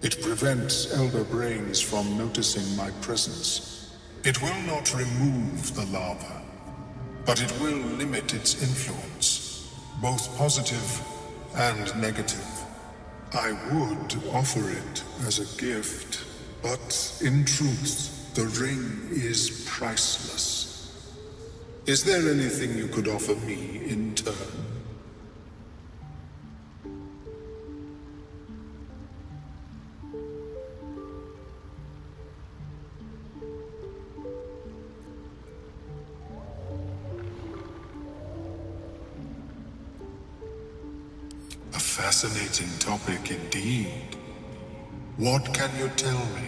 Speaker 12: It prevents elder brains from noticing my presence. It will not remove the lava, but it will limit its influence, both positive and negative. I would offer it as a gift, but in truth, the ring is priceless. Is there anything you could offer me in turn? A fascinating topic indeed. What can you tell me?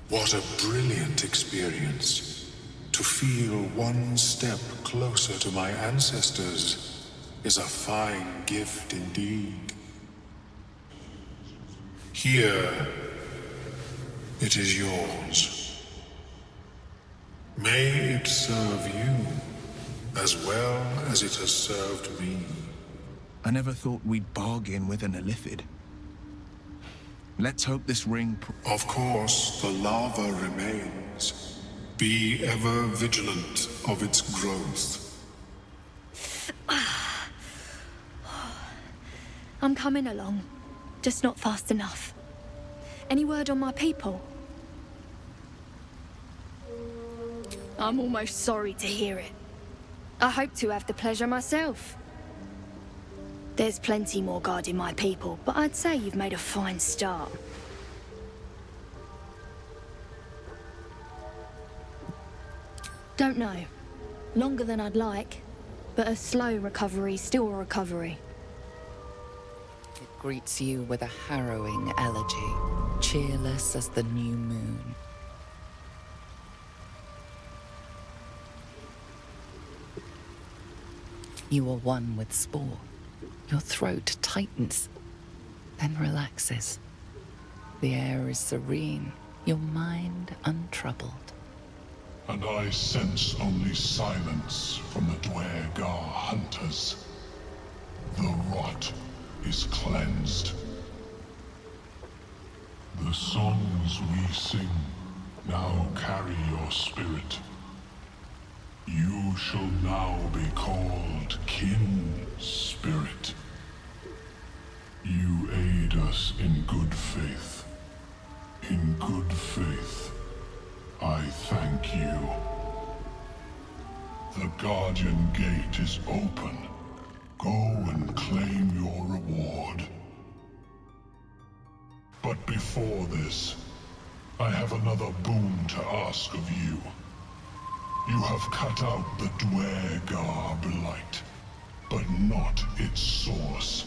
Speaker 12: What a brilliant experience. To feel one step closer to my ancestors is a fine gift indeed. Here, it is yours. May it serve you as well as it has served me.
Speaker 6: I never thought we'd bargain with an Illithid. Let's hope this ring...
Speaker 12: Of course, the lava remains. Be ever vigilant of its growth.
Speaker 16: I'm coming along, just not fast enough. Any word on my people? I'm almost sorry to hear it. I hope to have the pleasure myself. There's plenty more guarding my people, but I'd say you've made a fine start. Don't know. Longer than I'd like, but a slow recovery's still a recovery.
Speaker 3: It greets you with a harrowing elegy, cheerless as the new moon. You are one with Spore. Your throat tightens, then relaxes. The air is serene, your mind untroubled.
Speaker 12: And I sense only silence from the Dwergar hunters. The rot is cleansed. The songs we sing now carry your spirit. You shall now be called Kin Spirit. You aid us in good faith. In good faith. I thank you. The Guardian Gate is open. Go and claim your reward. But before this, I have another boon to ask of you. You have cut out the Dwergar blight, but not its source.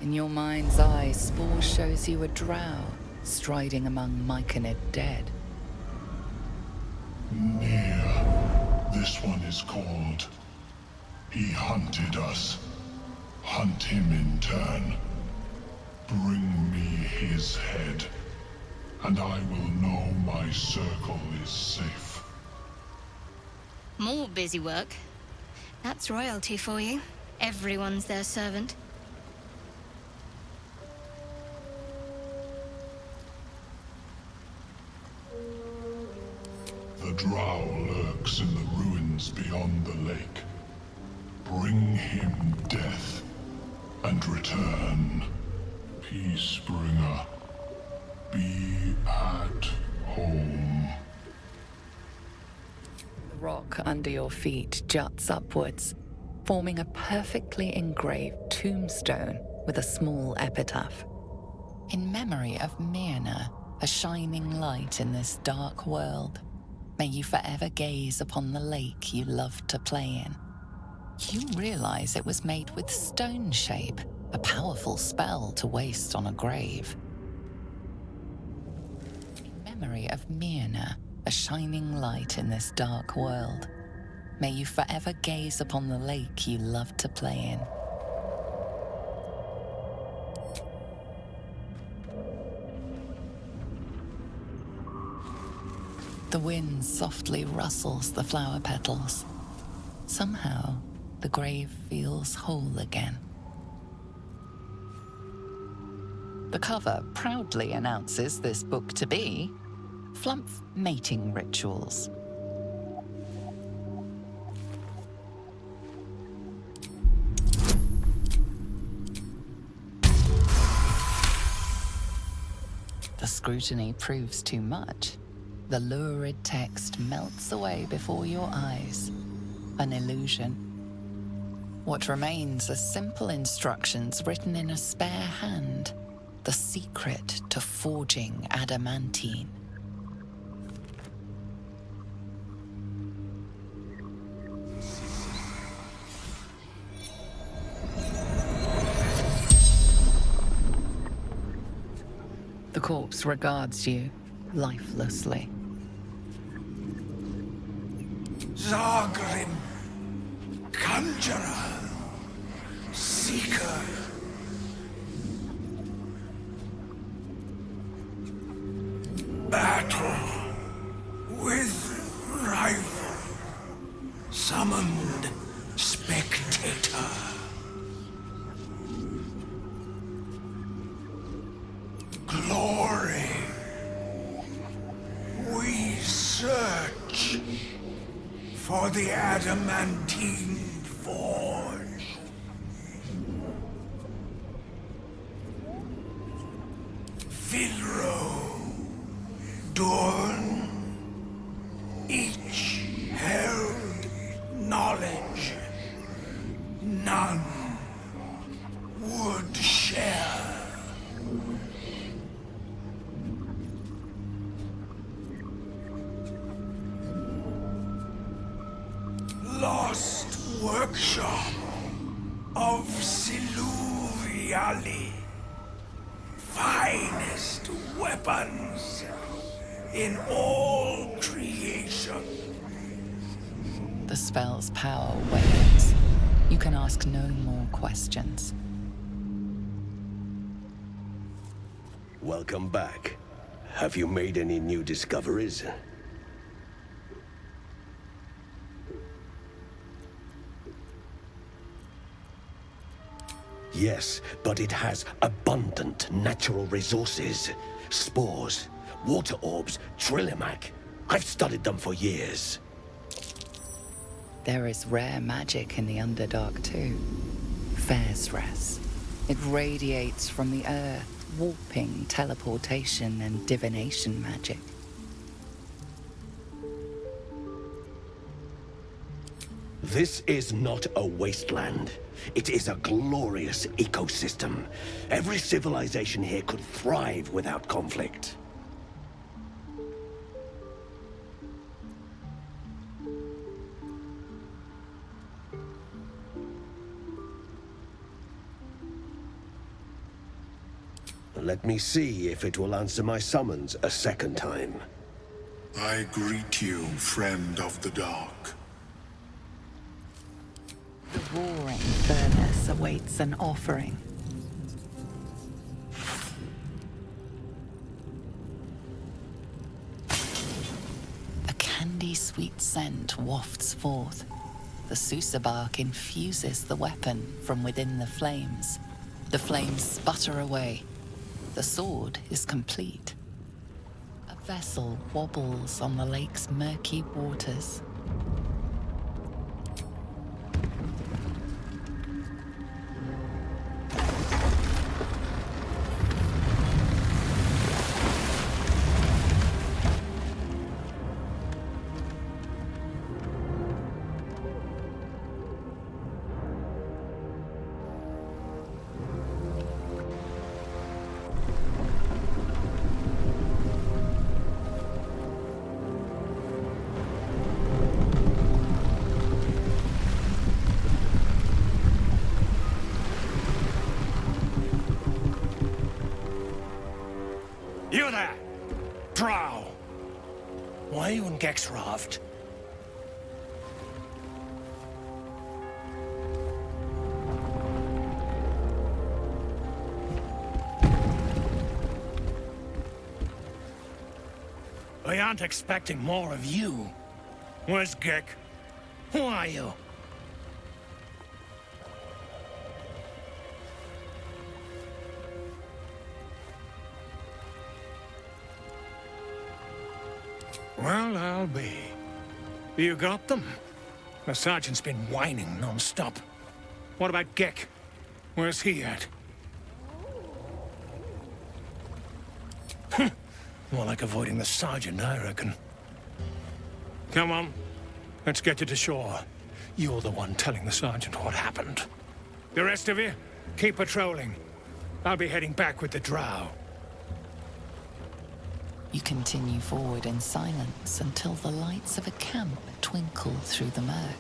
Speaker 3: In your mind's eye, Spore shows you a drow striding among Myconid dead.
Speaker 12: Near. This one is called. He hunted us. Hunt him in turn. Bring me his head, and I will know my circle is safe.
Speaker 5: More busy work. That's royalty for you. Everyone's their servant.
Speaker 12: The drow lurks in the ruins beyond the lake. Bring him death, and return. Peacebringer, be at home.
Speaker 3: The rock under your feet juts upwards, forming a perfectly engraved tombstone with a small epitaph. In memory of Myrna, a shining light in this dark world, may you forever gaze upon the lake you loved to play in. You realize it was made with stone shape, a powerful spell to waste on a grave. In memory of Myrna, a shining light in this dark world, may you forever gaze upon the lake you loved to play in. The wind softly rustles the flower petals. Somehow, the grave feels whole again. The cover proudly announces this book to be Flumph Mating Rituals. The scrutiny proves too much. The lurid text melts away before your eyes. An illusion. What remains are simple instructions written in a spare hand. The secret to forging adamantine. The corpse regards you lifelessly.
Speaker 11: Zargrim, Conjurer, Seeker. Battle with rival. Summoned spectator. Glory. We search for the adamantine forge. Vilro, Dorn, each held knowledge none would share. Lost workshop of Siluviali. Finest weapons in all creation.
Speaker 3: The spell's power wanes. You can ask no more questions.
Speaker 18: Welcome back. Have you made any new discoveries? Yes, but it has abundant natural resources. Spores, water orbs, Trillimac. I've studied them for years.
Speaker 3: There is rare magic in the Underdark too. Fairsres. It radiates from the earth, warping, teleportation, and divination magic.
Speaker 18: This is not a wasteland. It is a glorious ecosystem. Every civilization here could thrive without conflict. Let me see if it will answer my summons a second time.
Speaker 12: I greet you, friend of the dark.
Speaker 3: The roaring furnace awaits an offering. A candy-sweet scent wafts forth. The Susa bark infuses the weapon from within the flames. The flames sputter away. The sword is complete. A vessel wobbles on the lake's murky waters.
Speaker 10: You there! Drow! Why are you on Gek's raft? We aren't expecting more of you. Where's Gek? Who are you? Well, I'll be. You got them? The sergeant's been whining non-stop. What about Gek? Where's he at? More like avoiding the sergeant, I reckon. Come on. Let's get you to shore. You're the one telling the sergeant what happened. The rest of you, keep patrolling. I'll be heading back with the drow.
Speaker 3: You continue forward in silence until the lights of a camp twinkle through the murk.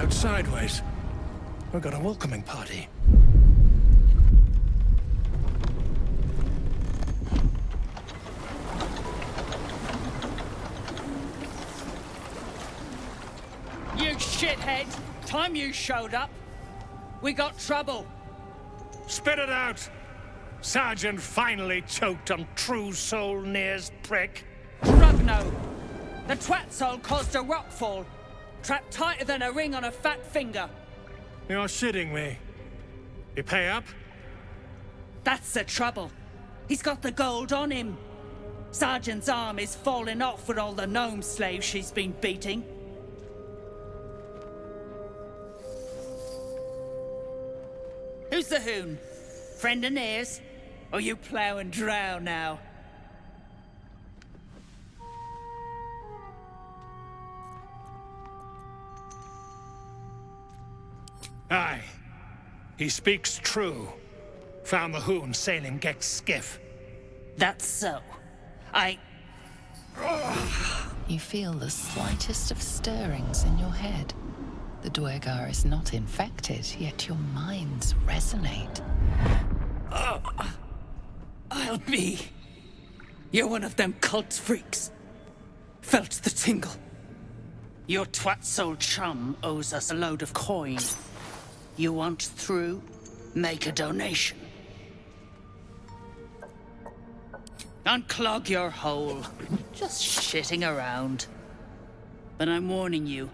Speaker 10: Sideways. We've got a welcoming party.
Speaker 20: You shithead! Time you showed up, we got trouble.
Speaker 10: Spit it out! Sergeant finally choked on True Soul Near's prick.
Speaker 20: Rugno! The twat soul caused a rockfall. Trapped tighter than a ring on a fat finger.
Speaker 10: You're shitting me. You pay up?
Speaker 20: That's the trouble. He's got the gold on him. Sergeant's arm is falling off with all the gnome slaves she's been beating. Who's the hoon? Friend of Near's? Or you plough and drow now?
Speaker 10: Aye. He speaks true. Found the hoon sailing Gek's skiff.
Speaker 20: That's so.
Speaker 3: You feel the slightest of stirrings in your head. The Dwergar is not infected, yet your minds resonate.
Speaker 20: I'll be. You're one of them cult freaks. Felt the tingle. Your twat's old chum owes us a load of coin. You want through? Make a donation. Unclog your hole. Just shitting around. But I'm warning you,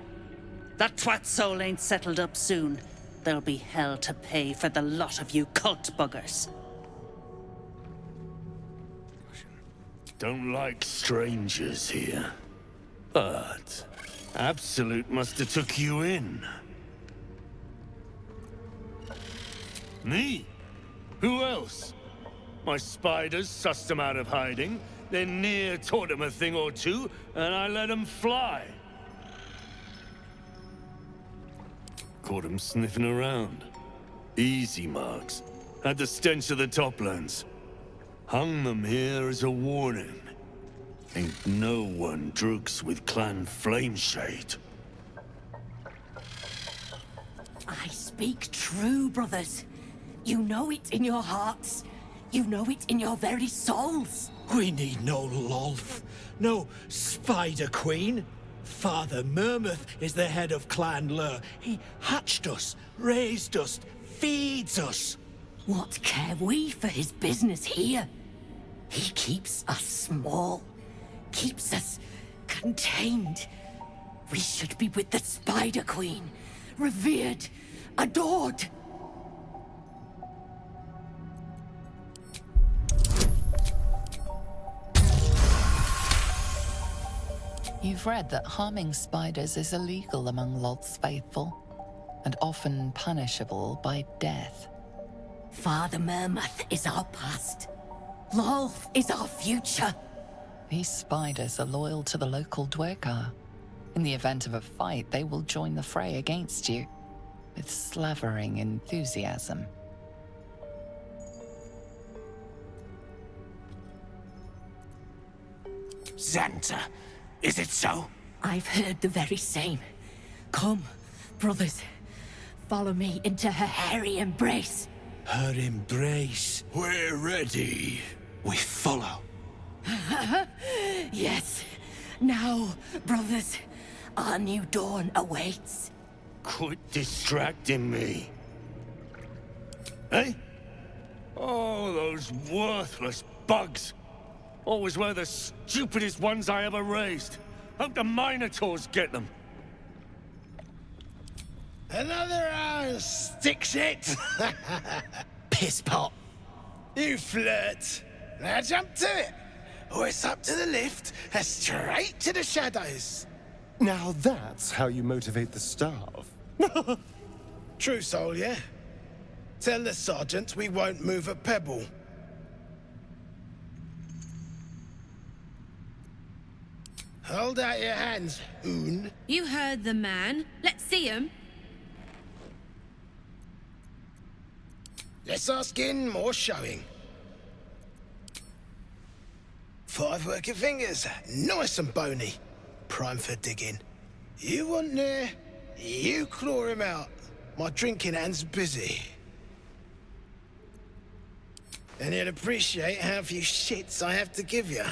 Speaker 20: that twat soul ain't settled up soon. There'll be hell to pay for the lot of you cult buggers.
Speaker 18: Don't like strangers here. But Absolute must have took you in. Me? Who else? My spiders sussed them out of hiding, then Near taught them a thing or two, and I let them fly. Caught them sniffing around. Easy marks. Had the stench of the Toplands. Hung them here as a warning. Ain't no one droogs with Clan Flameshade.
Speaker 21: I speak true, brothers. You know it in your hearts. You know it in your very souls.
Speaker 2: We need no Lolth, no Spider Queen. Father Murmuth is the head of Clan Lur. He hatched us, raised us, feeds us.
Speaker 21: What care we for his business here? He keeps us small, keeps us contained. We should be with the Spider Queen, revered, adored.
Speaker 3: You've read that harming spiders is illegal among Lolth's faithful, and often punishable by death.
Speaker 21: Father Murmuth is our past. Lolth is our future.
Speaker 3: These spiders are loyal to the local Dwergar. In the event of a fight, they will join the fray against you, with slavering enthusiasm.
Speaker 11: Xanta, is it so?
Speaker 21: I've heard the very same. Come, brothers, follow me into her hairy embrace.
Speaker 2: Her embrace.
Speaker 11: We're ready.
Speaker 2: We follow.
Speaker 21: Yes. Now, brothers, our new dawn awaits.
Speaker 18: Quit distracting me. Eh? Oh, those worthless bugs. Always were the stupidest ones I ever raised. Hope the Minotaurs get them.
Speaker 22: Another stick shit?
Speaker 11: Piss pot.
Speaker 22: You flirt. Now jump to it. Or it's up to the lift and straight to the shadows.
Speaker 8: Now that's how you motivate the staff.
Speaker 22: True soul, yeah? Tell the sergeant we won't move a pebble. Hold out your hands, Hoon.
Speaker 9: You heard the man. Let's see him.
Speaker 22: Less asking, more showing. 5 working fingers, nice and bony. Prime for digging. You want there, you claw him out. My drinking hand's busy. And you'll appreciate how few shits I have to give you.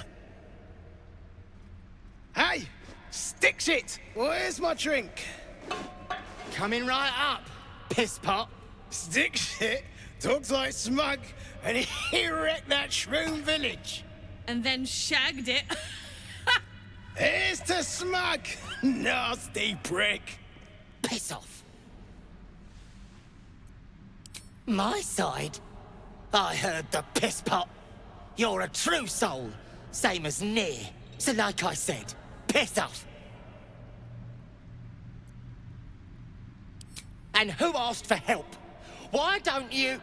Speaker 22: Hey! Stick shit! Where's my drink?
Speaker 11: Coming right up, piss pot.
Speaker 22: Stick shit talks like smug, and he wrecked that shroom village.
Speaker 9: And then shagged it.
Speaker 22: Here's to smug, nasty prick.
Speaker 11: Piss off. My side? I heard the piss pot. You're a true soul, same as Near. So like I said, piss off. And who asked for help? Why don't you...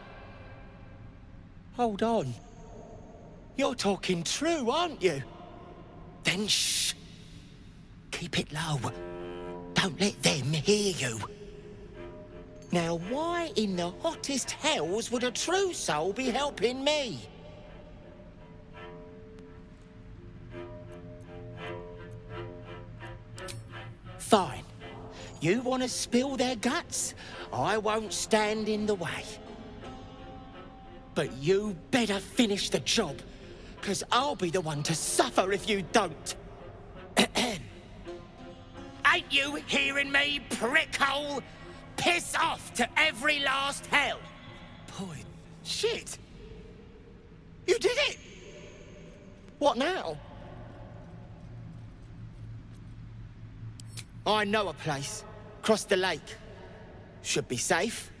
Speaker 11: Hold on. You're talking true, aren't you? Then shh. Keep it low. Don't let them hear you. Now, why in the hottest hells would a true soul be helping me? Fine. You want to spill their guts? I won't stand in the way. But you better finish the job, because I'll be the one to suffer if you don't. Hey!
Speaker 1: Ain't you hearing me, prickhole? Piss off to every last hell!
Speaker 4: Boy, shit! You did it! What now?
Speaker 1: I know a place. Across the lake. Should be safe.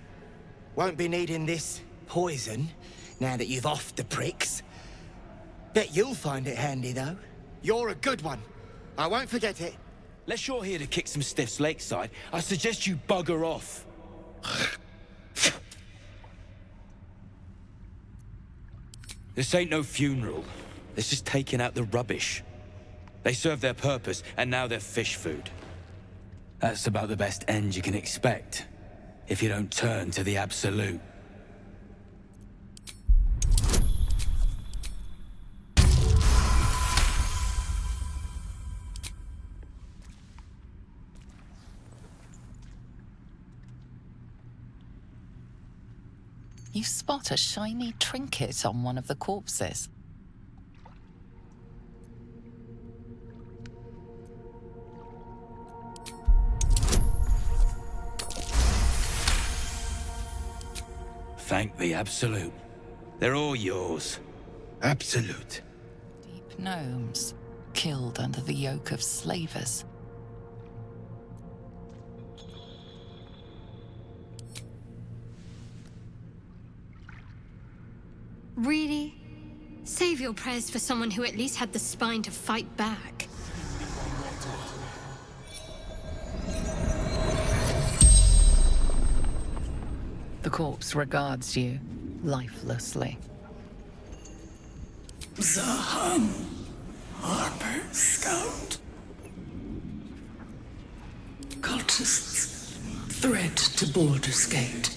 Speaker 1: Won't be needing this poison now that you've offed the pricks. Bet you'll find it handy, though. You're a good one. I won't forget it.
Speaker 7: Unless you're here to kick some stiffs lakeside, I suggest you bugger off. This ain't no funeral. This is taking out the rubbish. They served their purpose, and now they're fish food. That's about the best end you can expect, if you don't turn to the absolute.
Speaker 3: You spot a shiny trinket on one of the corpses.
Speaker 7: Thank the Absolute. They're all yours.
Speaker 22: Absolute.
Speaker 3: Deep gnomes, killed under the yoke of slavers.
Speaker 5: Really? Save your prayers for someone who at least had the spine to fight back.
Speaker 3: The corpse regards you lifelessly.
Speaker 11: Zahan, Harper Scout. Cultists, threat to Baldur's Gate.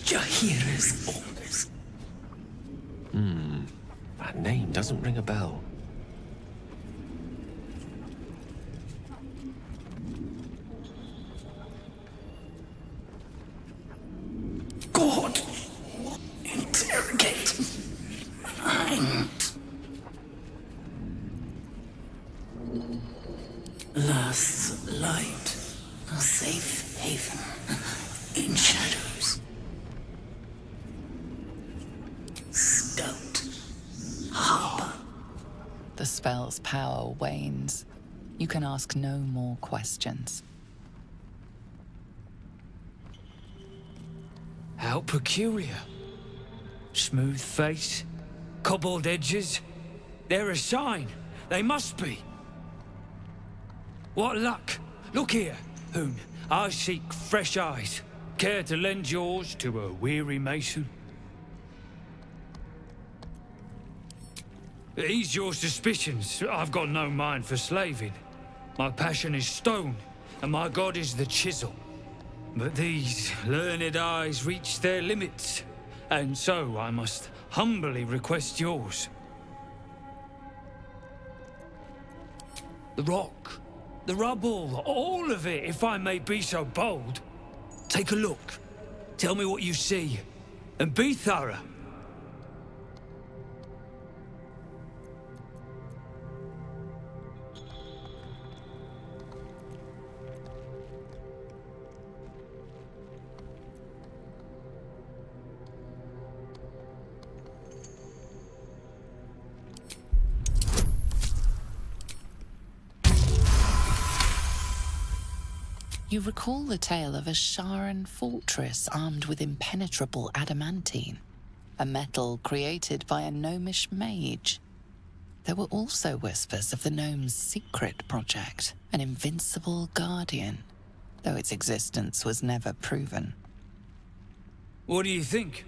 Speaker 11: Jahira's orders.
Speaker 23: That name doesn't ring a bell.
Speaker 11: God! Interrogate. Find. Last light. A safe haven. In shadows. Scout. Harper.
Speaker 3: The spell's power wanes. You can ask no more questions.
Speaker 24: How peculiar. Smooth face, cobbled edges. They're a sign. They must be. What luck. Look here, Hoon. I seek fresh eyes. Care to lend yours to a weary mason? Ease your suspicions. I've got no mind for slaving. My passion is stone, and my god is the chisel. But these learned eyes reach their limits, and so I must humbly request yours. The rock, the rubble, all of it, if I may be so bold. Take a look. Tell me what you see, and be thorough.
Speaker 3: You recall the tale of a Sharan fortress armed with impenetrable adamantine, a metal created by a gnomish mage. There were also whispers of the gnome's secret project, an invincible guardian, though its existence was never proven.
Speaker 24: What do you think?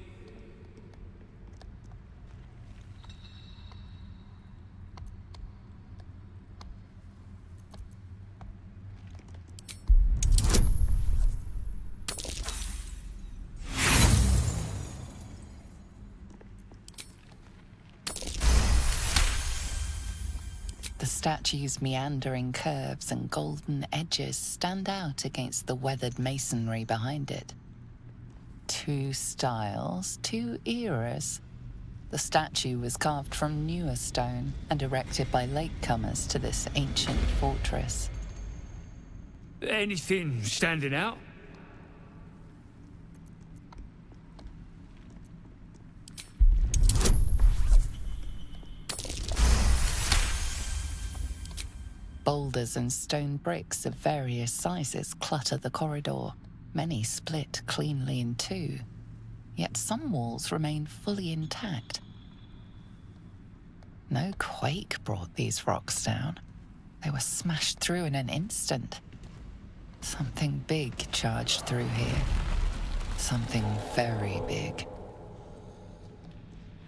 Speaker 3: The statue's meandering curves and golden edges stand out against the weathered masonry behind it. Two styles, two eras. The statue was carved from newer stone and erected by latecomers to this ancient fortress.
Speaker 24: Anything standing out?
Speaker 3: Boulders and stone bricks of various sizes clutter the corridor. Many split cleanly in two, yet some walls remain fully intact. No quake brought these rocks down. They were smashed through in an instant. Something big charged through here. Something very big.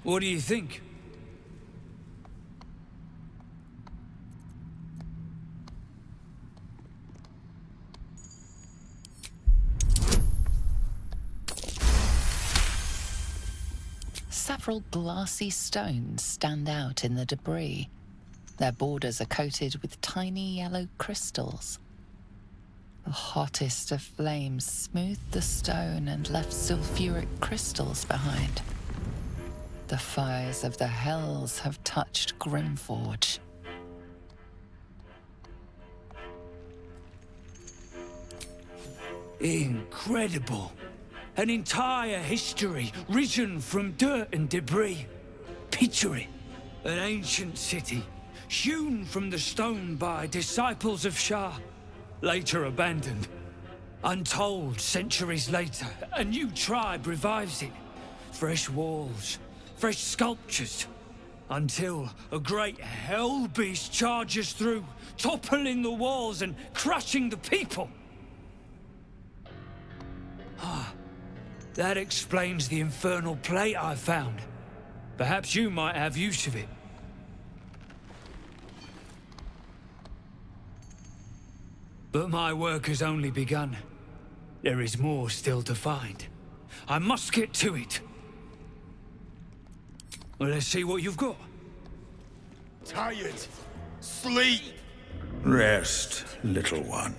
Speaker 24: What do you think?
Speaker 3: Several glassy stones stand out in the debris. Their borders are coated with tiny yellow crystals. The hottest of flames smoothed the stone and left sulfuric crystals behind. The fires of the hells have touched Grimforge.
Speaker 24: Incredible. An entire history risen from dirt and debris. Picture it. An ancient city, hewn from the stone by disciples of Shah, later abandoned. Untold centuries later, a new tribe revives it. Fresh walls, fresh sculptures, until a great hell beast charges through, toppling the walls and crushing the people. That explains the infernal plate I found. Perhaps you might have use of it. But my work has only begun. There is more still to find. I must get to it. Well, let's see what you've got.
Speaker 14: Tired. Sleep.
Speaker 15: Rest, little one.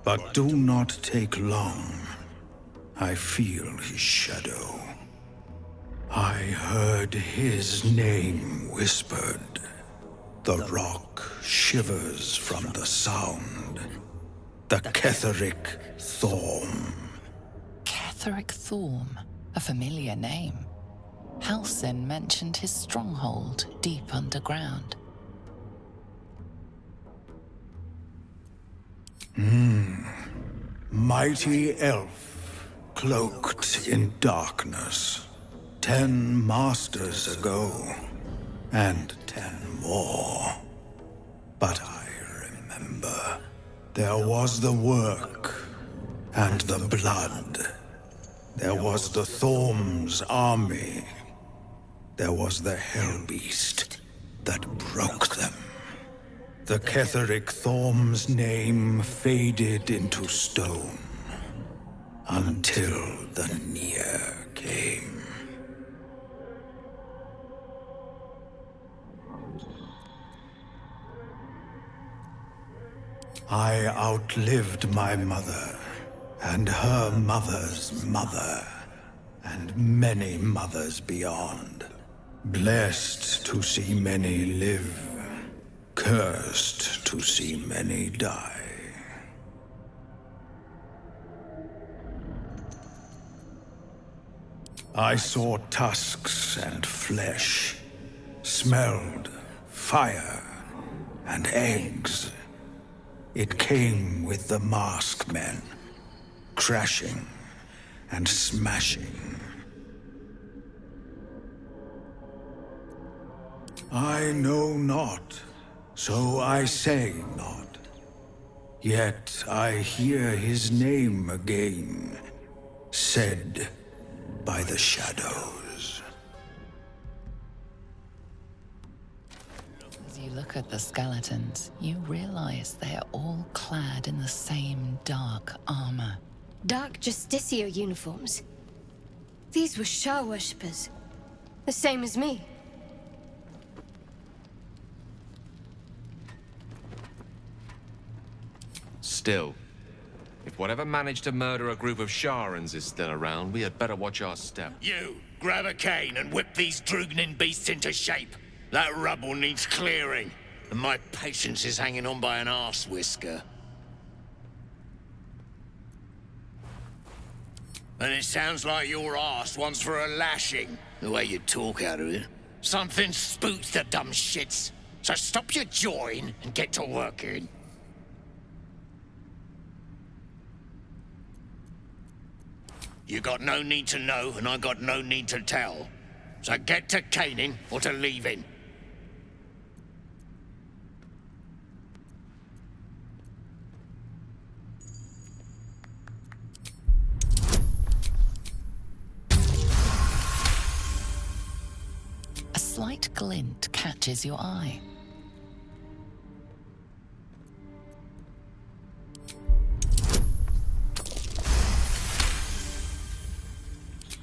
Speaker 15: But do not take long. I feel his shadow. I heard his name whispered. The rock shivers from the sound. The Ketheric Thorm.
Speaker 3: Ketheric Thorm, a familiar name. Halsin mentioned his stronghold deep underground.
Speaker 15: Mighty elf. Cloaked in darkness. 10 masters ago, and 10 more. But I remember. There was the work, and the blood. There was the Thorm's army. There was the Hellbeast that broke them. The Ketheric Thorm's name faded into stone. Until the Near came. I outlived my mother, and her mother's mother, and many mothers beyond. Blessed to see many live, cursed to see many die. I saw tusks and flesh, smelled fire and eggs. It came with the masked men, crashing and smashing. I know not, so I say not. Yet I hear his name again, said by the shadows.
Speaker 3: As you look at the skeletons, you realize they are all clad in the same dark armor.
Speaker 5: Dark Justicia uniforms. These were Shah worshippers. The same as me.
Speaker 23: Still, if whatever managed to murder a group of Sharans is still around, we had better watch our step.
Speaker 17: You, grab a cane and whip these Drugnin beasts into shape. That rubble needs clearing, and my patience is hanging on by an arse whisker. And it sounds like your arse wants for a lashing, the way you talk out of it. Something spooks the dumb shits. So stop your jawing and get to working. You got no need to know, and I got no need to tell. So get to caning or to leaving.
Speaker 3: A slight glint catches your eye.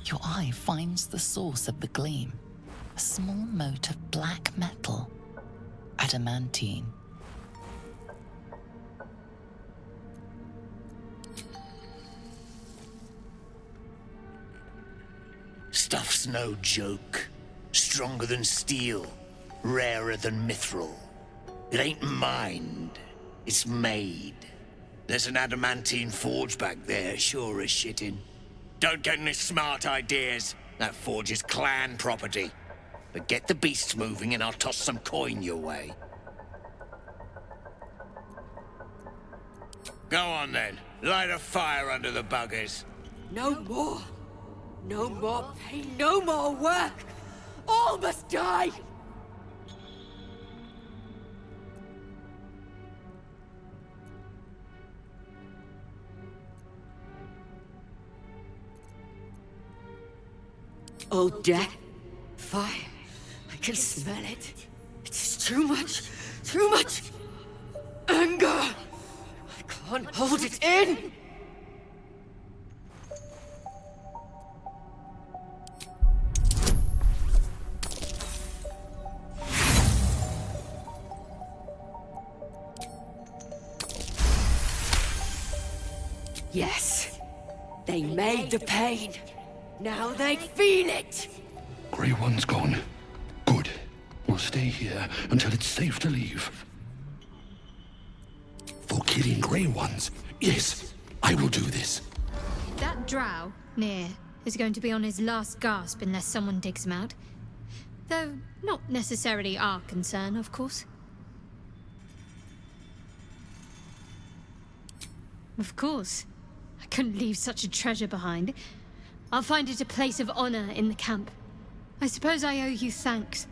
Speaker 3: Your eye finds the source of the gleam, a small mote of black metal, adamantine.
Speaker 17: Stuff's no joke. Stronger than steel, rarer than mithril. It ain't mined, it's made. There's an adamantine forge back there, sure as shitting. Don't get any smart ideas. That forge is clan property. But get the beasts moving and I'll toss some coin your way. Go on then. Light a fire under the buggers.
Speaker 21: No more. No more pain, no more work. All must die. Oh, death. Fire. I can smell it. It's too much. Too much. Anger. I can't hold it in. Yes. They made the pain. Now they feel it!
Speaker 6: Grey One's gone. Good. We'll stay here until it's safe to leave. For killing Grey Ones? Yes, I will do this.
Speaker 5: That drow, near, is going to be on his last gasp unless someone digs him out. Though, not necessarily our concern, of course. Of course. I couldn't leave such a treasure behind. I'll find it a place of honor in the camp. I suppose I owe you thanks.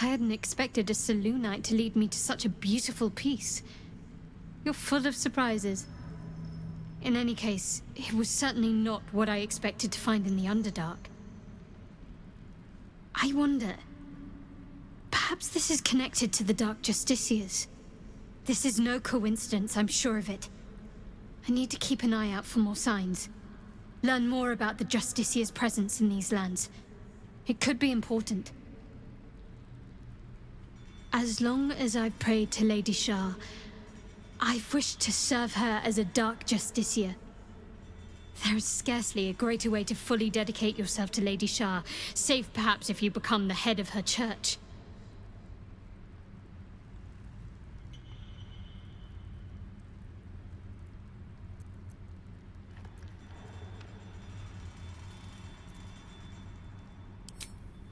Speaker 5: I hadn't expected a Selûnite to lead me to such a beautiful piece. You're full of surprises. In any case, it was certainly not what I expected to find in the Underdark. I wonder... perhaps this is connected to the Dark Justiciars. This is no coincidence, I'm sure of it. I need to keep an eye out for more signs. Learn more about the Justiciar's presence in these lands. It could be important. As long as I've prayed to Lady Shah, I've wished to serve her as a Dark Justiciar. There is scarcely a greater way to fully dedicate yourself to Lady Shah, save perhaps if you become the head of her church.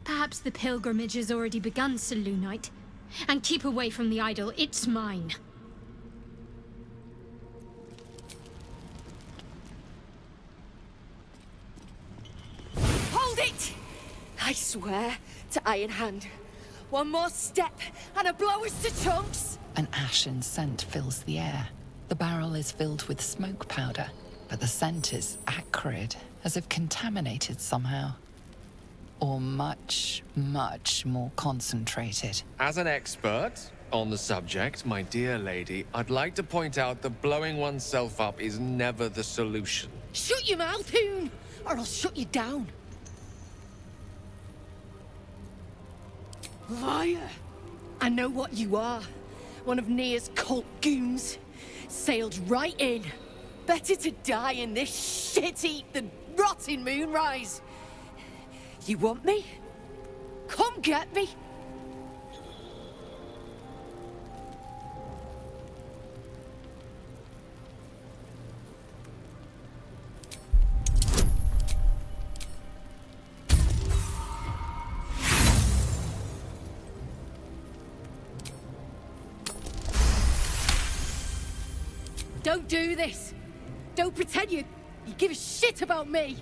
Speaker 5: Perhaps the pilgrimage has already begun, Selûnite. And keep away from the idol, it's mine.
Speaker 21: Hold it! I swear to Iron Hand. One more step, and a blow us to chunks!
Speaker 3: An ashen scent fills the air. The barrel is filled with smoke powder, but the scent is acrid, as if contaminated somehow. Or much, much more concentrated.
Speaker 23: As an expert on the subject, my dear lady, I'd like to point out that blowing oneself up is never the solution.
Speaker 21: Shut your mouth, Hoon, or I'll shut you down. Liar! I know what you are. One of Nia's cult goons. Sailed right in. Better to die in this shit heap than rot in Moonrise. You want me? Come get me! Don't do this! Don't pretend you give a shit about me!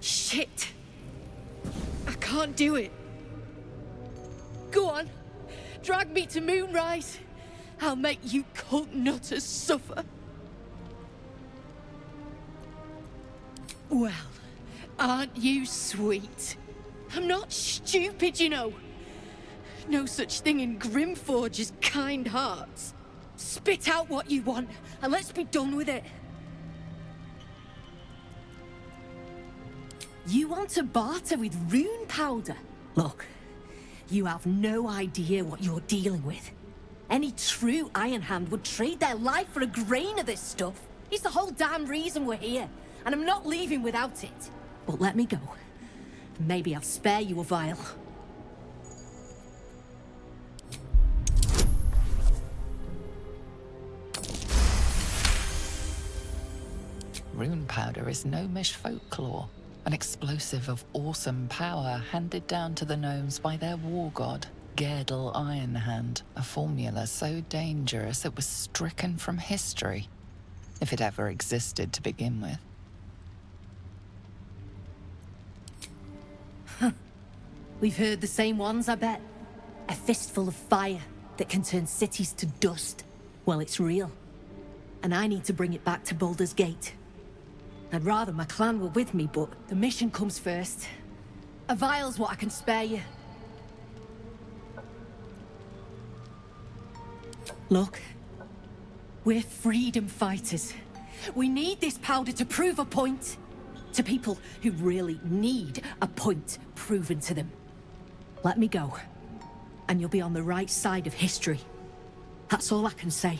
Speaker 21: Shit! I can't do it. Go on, drag me to Moonrise. I'll make you cult nutters suffer. Well, aren't you sweet? I'm not stupid, you know. No such thing in Grimforge as kind hearts. Spit out what you want, and let's be done with it. You want to barter with rune powder? Look, you have no idea what you're dealing with. Any true Iron Hand would trade their life for a grain of this stuff. It's the whole damn reason we're here, and I'm not leaving without it. But let me go. Maybe I'll spare you a vial.
Speaker 3: Rune powder is gnomish folklore, an explosive of awesome power handed down to the gnomes by their war god, Gerdel Ironhand, a formula so dangerous it was stricken from history, if it ever existed to begin with.
Speaker 21: We've heard the same ones, I bet. A fistful of fire that can turn cities to dust. Well, it's real. And I need to bring it back to Baldur's Gate. I'd rather my clan were with me, but the mission comes first. A vial's what I can spare you. Look, we're freedom fighters. We need this powder to prove a point. To people who really need a point proven to them. Let me go, and you'll be on the right side of history. That's all I can say.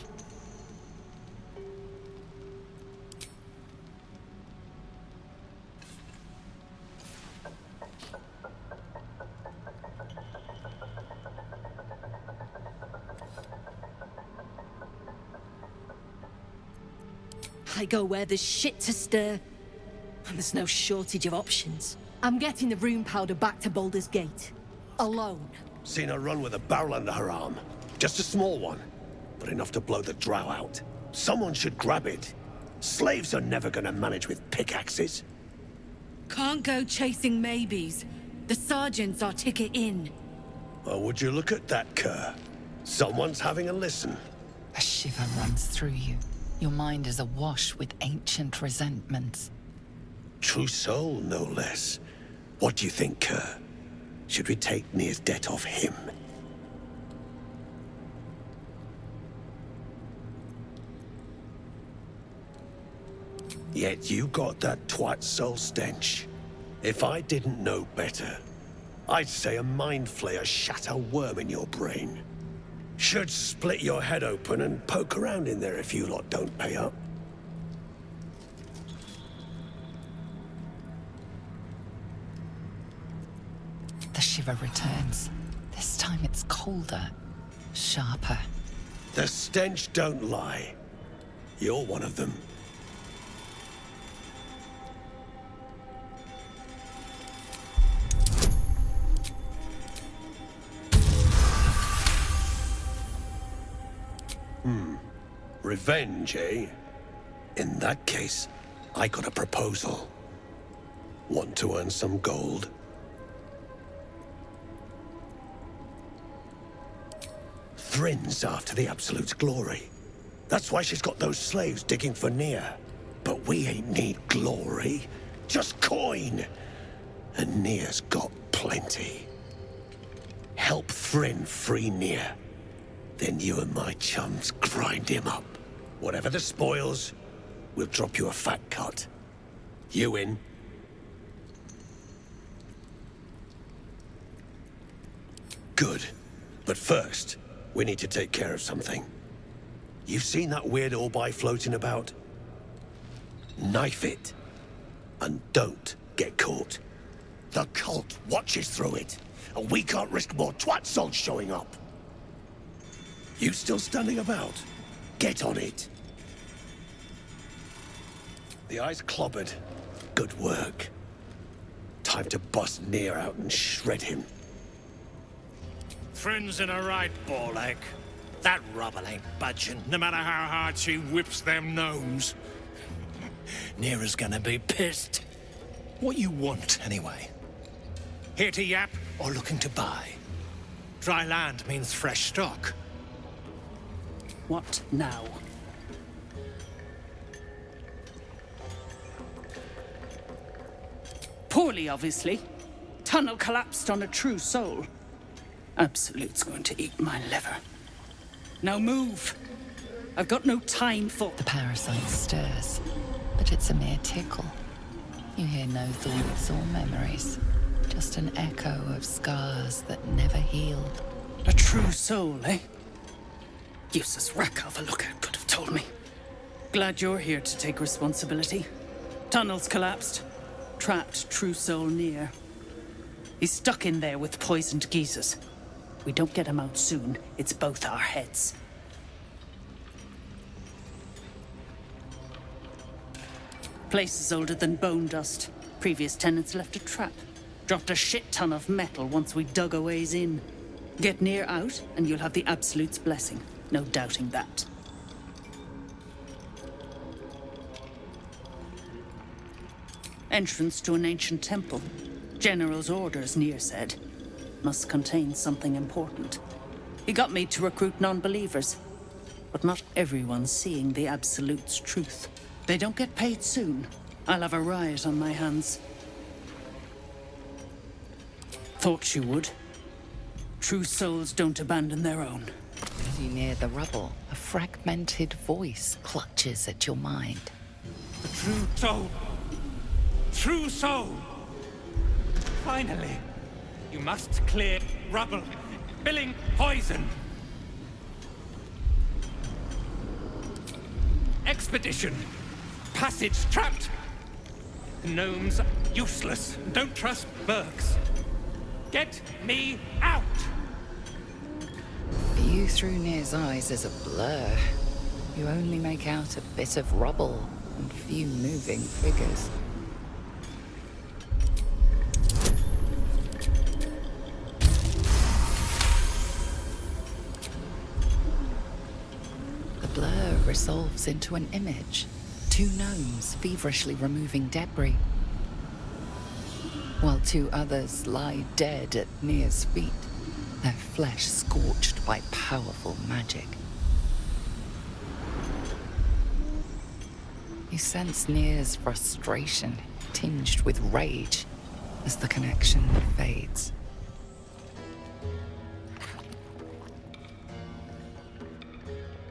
Speaker 21: I go where there's shit to stir, and there's no shortage of options. I'm getting the rune powder back to Baldur's Gate. Alone.
Speaker 18: Seen her run with a barrel under her arm. Just a small one, but enough to blow the drow out. Someone should grab it. Slaves are never gonna manage with pickaxes.
Speaker 9: Can't go chasing maybes. The sergeant's our ticket in.
Speaker 18: Well, would you look at that, Kerr? Someone's having a listen.
Speaker 3: A shiver runs through you. Your mind is awash with ancient resentments.
Speaker 18: True soul, no less. What do you think, Kerr? Should we take Nir's debt off him? Yet you got that twat soul stench. If I didn't know better, I'd say a mind flayer shat a worm in your brain. Should split your head open and poke around in there if you lot don't pay up.
Speaker 3: The shiver returns. This time it's colder, sharper.
Speaker 18: The stench don't lie. You're one of them. Revenge, eh? In that case, I got a proposal. Want to earn some gold? Thrin's after the Absolute's glory. That's why she's got those slaves digging for Nir. But we ain't need glory, just coin. And Nir's got plenty. Help Thrin free Nir. Then you and my chums grind him up. Whatever the spoils, we'll drop you a fat cut. You in? Good. But first, we need to take care of something. You've seen that weird orbi floating about? Knife it. And don't get caught. The cult watches through it, and we can't risk more twat souls showing up. You still standing about? Get on it. The eye's clobbered. Good work. Time to bust Nir out and shred him.
Speaker 12: friend's in a right ball ache. That rubble ain't budging, no matter how hard she whips them gnomes. Neera's gonna be pissed. What you want, anyway? Here to yap or looking to buy? Dry land means fresh stock.
Speaker 20: What now? Poorly, obviously. Tunnel collapsed on a true soul. Absolute's going to eat my liver. Now move! I've got no time for...
Speaker 3: The parasite stirs, but it's a mere tickle. You hear no thoughts or memories, just an echo of scars that never healed.
Speaker 20: A true soul, eh? Useless wreck of a lookout could have told me. Glad you're here to take responsibility. Tunnel's collapsed. Trapped true soul near. He's stuck in there with poisoned geezers. We don't get him out soon, it's both our heads. Place is older than bone dust. Previous tenants left a trap. Dropped a shit ton of metal once we dug a ways in. Get near out, and you'll have the Absolute's blessing. No doubting that. Entrance to an ancient temple. General's orders, Nier said. Must contain something important. He got me to recruit non-believers. But not everyone's seeing the Absolute's truth. They don't get paid soon. I'll have a riot on my hands. Thought you would. True souls don't abandon their own.
Speaker 3: As you near the rubble, a fragmented voice clutches at your mind.
Speaker 24: The true soul. True soul. Finally. You must clear rubble. Spilling poison. Expedition. Passage trapped. Gnomes useless. Don't trust Burks. Get me out!
Speaker 3: View through Nir's eyes is a blur. You only make out a bit of rubble and few moving figures. The blur resolves into an image. Two gnomes feverishly removing debris, while two others lie dead at Nir's feet, their flesh scorched by powerful magic. You sense Nir's frustration, tinged with rage, as the connection fades.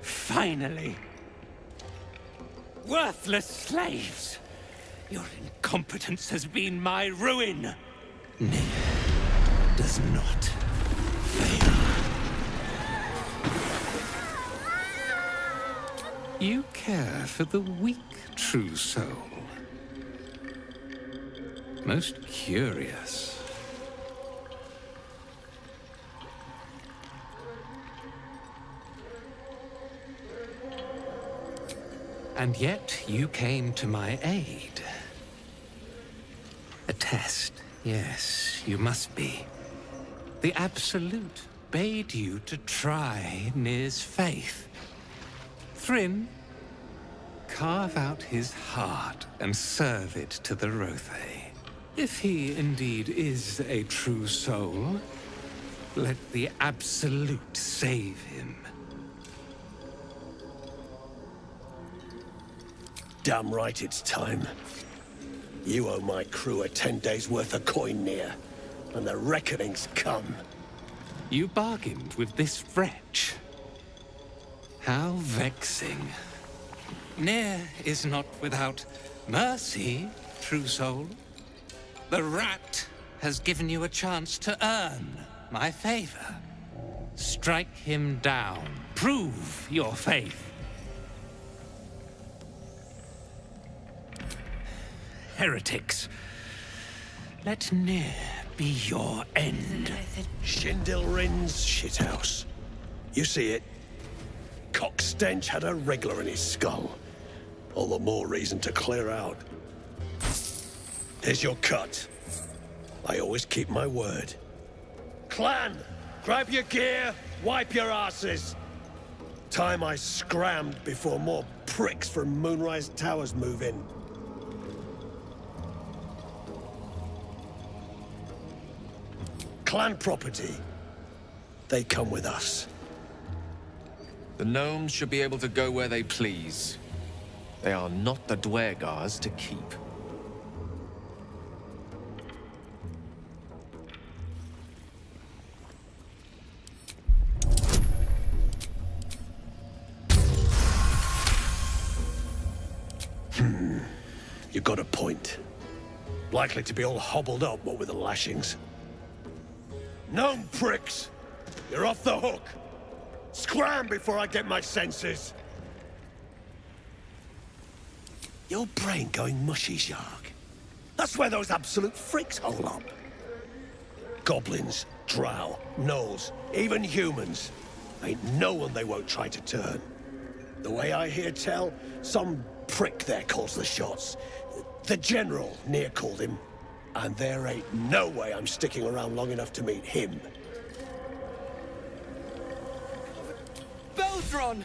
Speaker 24: Finally! Worthless slaves! Your incompetence has been my ruin!
Speaker 17: Nier does not fail.
Speaker 2: You care for the weak, true soul. Most curious. And yet you came to my aid. A test, yes, you must be. The Absolute bade you to try Nir's faith. Thryn, carve out his heart and serve it to the Rothe. If he indeed is a true soul, let the Absolute save him.
Speaker 18: Damn right it's time. You owe my crew a 10 days' worth of coin, Nier, and the reckoning's come.
Speaker 2: You bargained with this wretch. How vexing. Nier is not without mercy, true soul. The rat has given you a chance to earn my favor. Strike him down. Prove your faith. Heretics. Let Nier be your end.
Speaker 18: Shindilrin's shithouse. You see it? Cock stench had a wriggler in his skull. All the more reason to clear out. Here's your cut. I always keep my word. Clan, Grab your gear, wipe your asses. Time I scrammed before more pricks from Moonrise Towers move in. Clan property. They come with us.
Speaker 23: The gnomes should be able to go where they please. They are not the Dwergars to keep.
Speaker 18: You got a point. Likely to be all hobbled up, what with the lashings. Gnome pricks! You're off the hook! Scram before I get my senses! Your brain going mushy, Shark. That's where those absolute freaks hole up. Goblins, drow, gnolls, even humans. Ain't no one they won't try to turn. The way I hear tell, some prick there calls the shots. The General near called him. And there ain't no way I'm sticking around long enough to meet him.
Speaker 10: Baldur!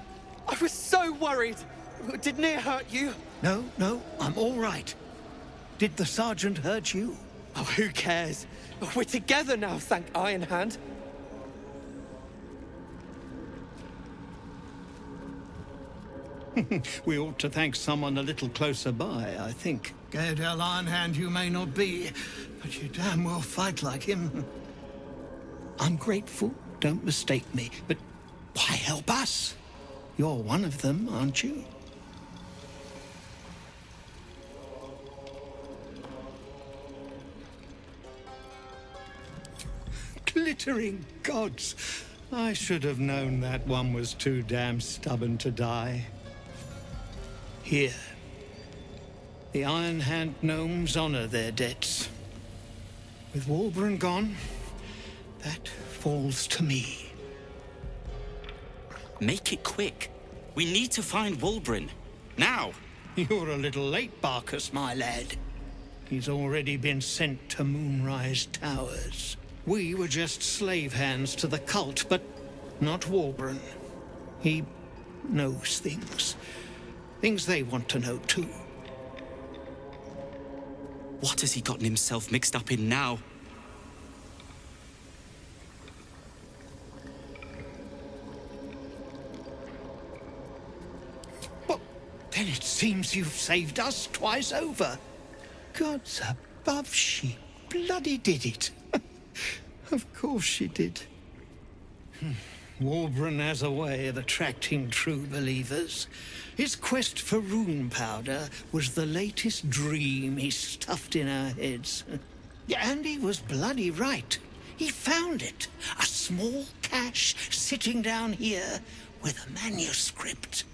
Speaker 10: I was so worried! Did Near hurt you?
Speaker 13: No, I'm all right. Did the sergeant hurt you?
Speaker 10: Oh, who cares? We're together now, thank Iron Hand.
Speaker 13: We ought to thank someone a little closer by, I think. Gaedel Ironhand you may not be, but you damn well fight like him. I'm grateful, don't mistake me, but why help us? You're one of them, aren't you? Glittering gods! I should have known that one was too damn stubborn to die. Here. The Iron Hand gnomes honor their debts. With Walburn gone, that falls to me.
Speaker 16: Make it quick. We need to find Walburn. Now!
Speaker 13: You're a little late, Barkus, my lad. He's already been sent to Moonrise Towers. We were just slave hands to the cult, but not Walburn. He knows things. Things they want to know, too.
Speaker 16: What has he gotten himself mixed up in now?
Speaker 13: Well, then it seems you've saved us twice over. Gods above, she bloody did it. Of course she did. Walburn has a way of attracting true believers. His quest for rune powder was the latest dream he stuffed in our heads. Yeah, and he was bloody right. He found it. A small cache sitting down here with a manuscript.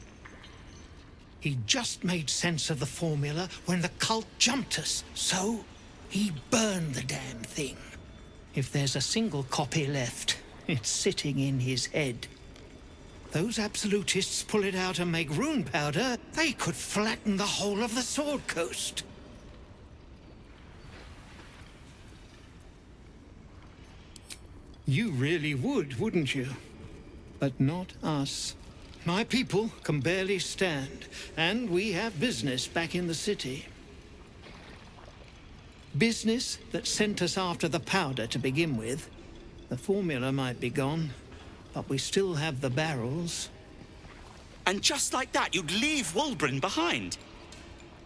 Speaker 13: He just made sense of the formula when the cult jumped us, so he burned the damn thing. If there's a single copy left, it's sitting in his head. Those absolutists pull it out and make rune powder, they could flatten the whole of the Sword Coast. You really would, wouldn't you? But not us. My people can barely stand, and we have business back in the city. Business that sent us after the powder to begin with. The formula might be gone, but we still have the barrels.
Speaker 16: And just like that, you'd leave Walburn behind.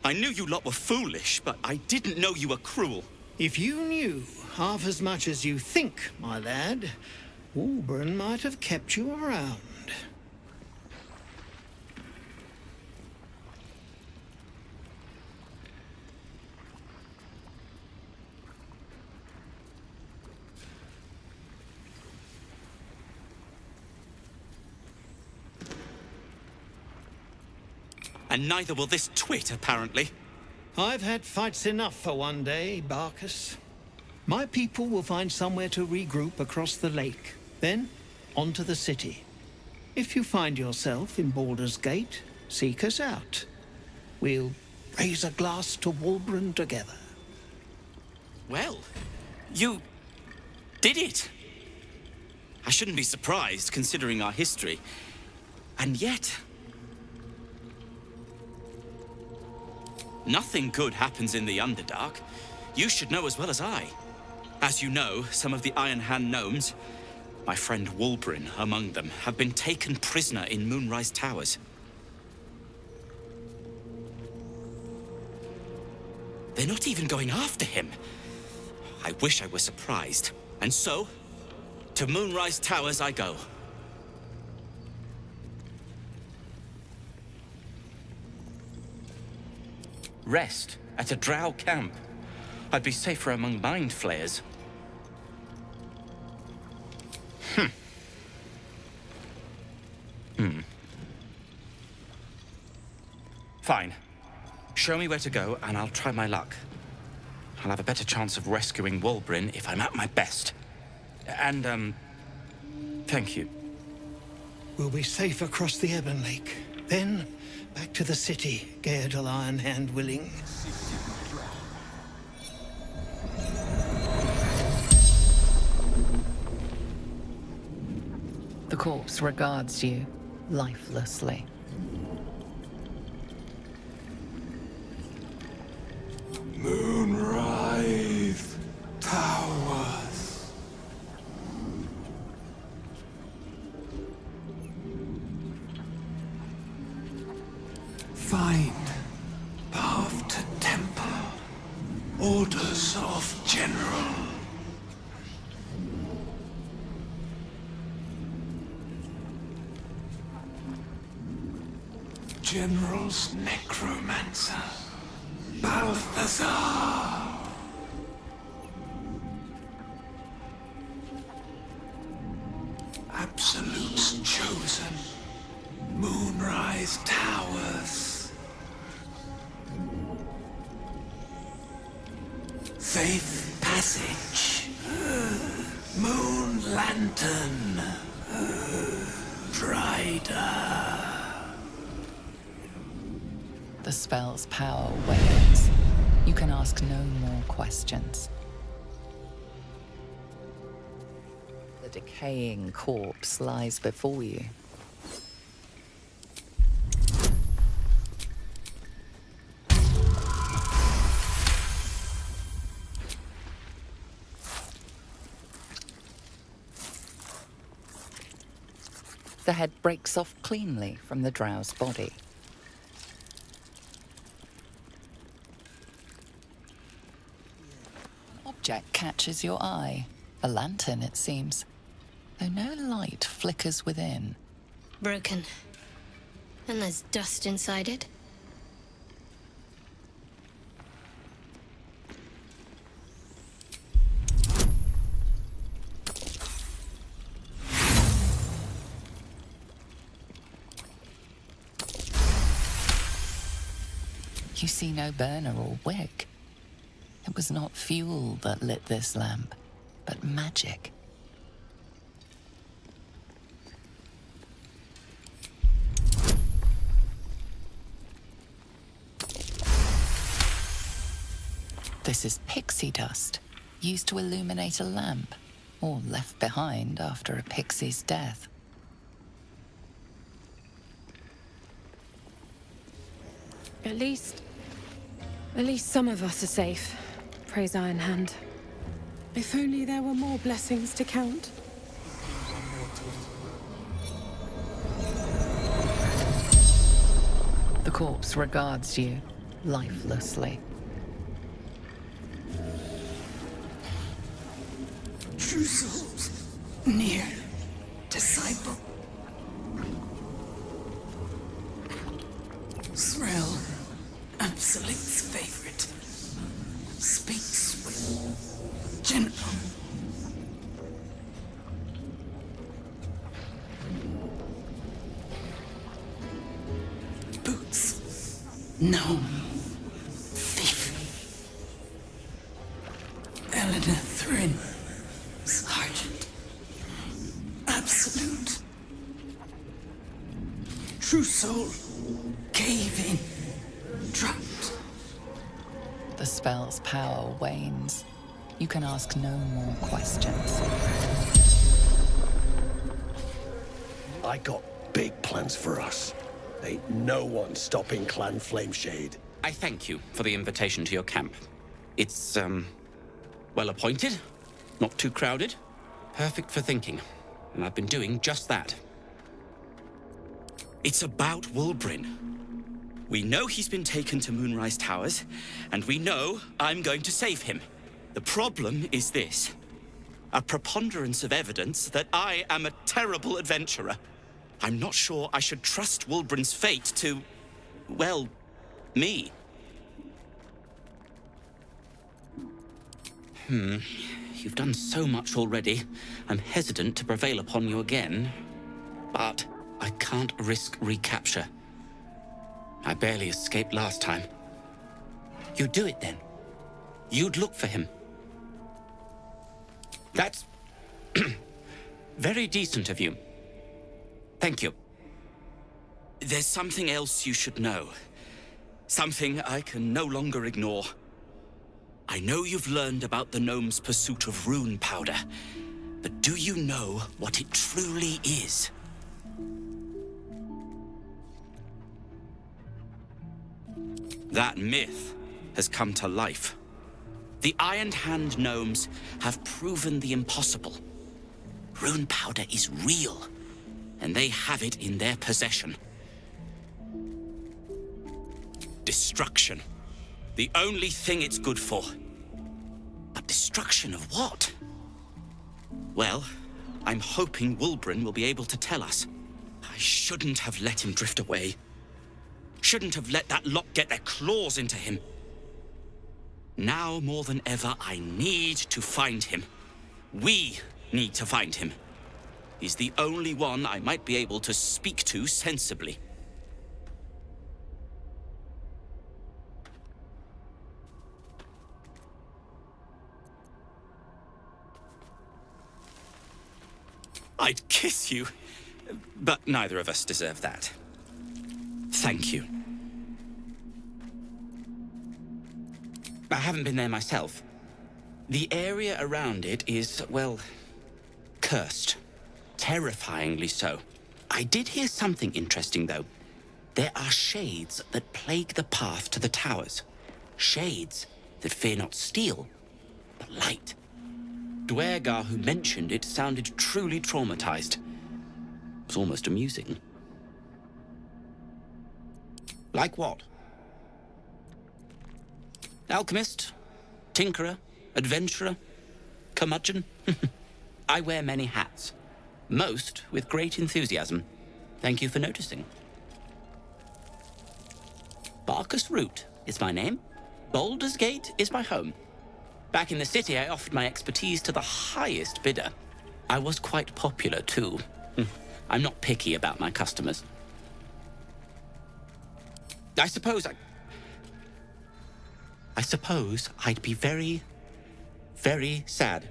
Speaker 16: I knew you lot were foolish, but I didn't know you were cruel.
Speaker 13: If you knew half as much as you think, my lad, Walburn might have kept you around.
Speaker 16: And neither will this twit, apparently.
Speaker 13: I've had fights enough for one day, Barkus. My people will find somewhere to regroup across the lake. Then, on to the city. If you find yourself in Baldur's Gate, seek us out. We'll raise a glass to Walburn together.
Speaker 16: Well, you did it. I shouldn't be surprised, considering our history. And yet... nothing good happens in the Underdark. You should know as well as I. As you know, some of the Iron Hand gnomes, my friend Wulbrin among them, have been taken prisoner in Moonrise Towers. They're not even going after him. I wish I were surprised. And so, to Moonrise Towers I go. Rest at a drow camp. I'd be safer among mind flayers. Fine. Show me where to go, and I'll try my luck. I'll have a better chance of rescuing Wulbrin if I'm at my best. And, thank you.
Speaker 13: We'll be safe across the Ebon Lake. Then, back to the city, Gaedel Iron Hand willing.
Speaker 3: The corpse regards you lifelessly.
Speaker 15: Moonrise Towers. Find path to temple. Orders of General. General's necromancer. Balthazar. Absolute's chosen. Moonrise Towers. Safe passage. Moon lantern. Drider.
Speaker 3: The spell's power wanes. You can ask no more questions. The decaying corpse lies before you. The head breaks off cleanly from the drow's body. Object catches your eye. A lantern, it seems, though no light flickers within.
Speaker 5: Broken. And there's dust inside it.
Speaker 3: You see no burner or wick. It was not fuel that lit this lamp, but magic. This is pixie dust, used to illuminate a lamp, or left behind after a pixie's death.
Speaker 9: At least some of us are safe. Praise Iron Hand. If only there were more blessings to count.
Speaker 3: The corpse regards you lifelessly.
Speaker 21: True souls, near disciple. Thrall, Absolute's favorite, speaks with General. Boots, gnome, thief. Eleanor Thrin, Sergeant. Absolute. True soul, cave in. Trapped.
Speaker 3: The spell's power wanes. You can ask no more questions.
Speaker 18: I got big plans for us. Ain't no one stopping Clan Flameshade.
Speaker 16: I thank you for the invitation to your camp. It's, well appointed, not too crowded, perfect for thinking, and I've been doing just that. It's about Wulbrin. We know he's been taken to Moonrise Towers, and we know I'm going to save him. The problem is this: a preponderance of evidence that I am a terrible adventurer. I'm not sure I should trust Wulbrin's fate to, well, me. You've done so much already. I'm hesitant to prevail upon you again, but I can't risk recapture. I barely escaped last time. You'd do it then. You'd look for him. That's very decent of you. Thank you. There's something else you should know. Something I can no longer ignore. I know you've learned about the gnome's pursuit of rune powder, but do you know what it truly is? That myth has come to life. The Iron Hand gnomes have proven the impossible. Rune powder is real, and they have it in their possession. Destruction. The only thing it's good for. But destruction of what? Well, I'm hoping Wulbrin will be able to tell us. I shouldn't have let him drift away. Shouldn't have let that lot get their claws into him. Now more than ever, I need to find him. We need to find him. He's the only one I might be able to speak to sensibly. I'd kiss you, but neither of us deserve that. Thank you. I haven't been there myself. The area around it is, well, cursed. Terrifyingly so. I did hear something interesting, though. There are shades that plague the path to the towers. Shades that fear not steel, but light. Dwergar, who mentioned it, sounded truly traumatized. It was almost amusing. Like what? Alchemist, tinkerer, adventurer, curmudgeon. I wear many hats, most with great enthusiasm. Thank you for noticing. Barkus Root is my name. Baldur's Gate is my home. Back in the city, I offered my expertise to the highest bidder. I was quite popular, too. I'm not picky about my customers. I suppose I'd be very, very sad.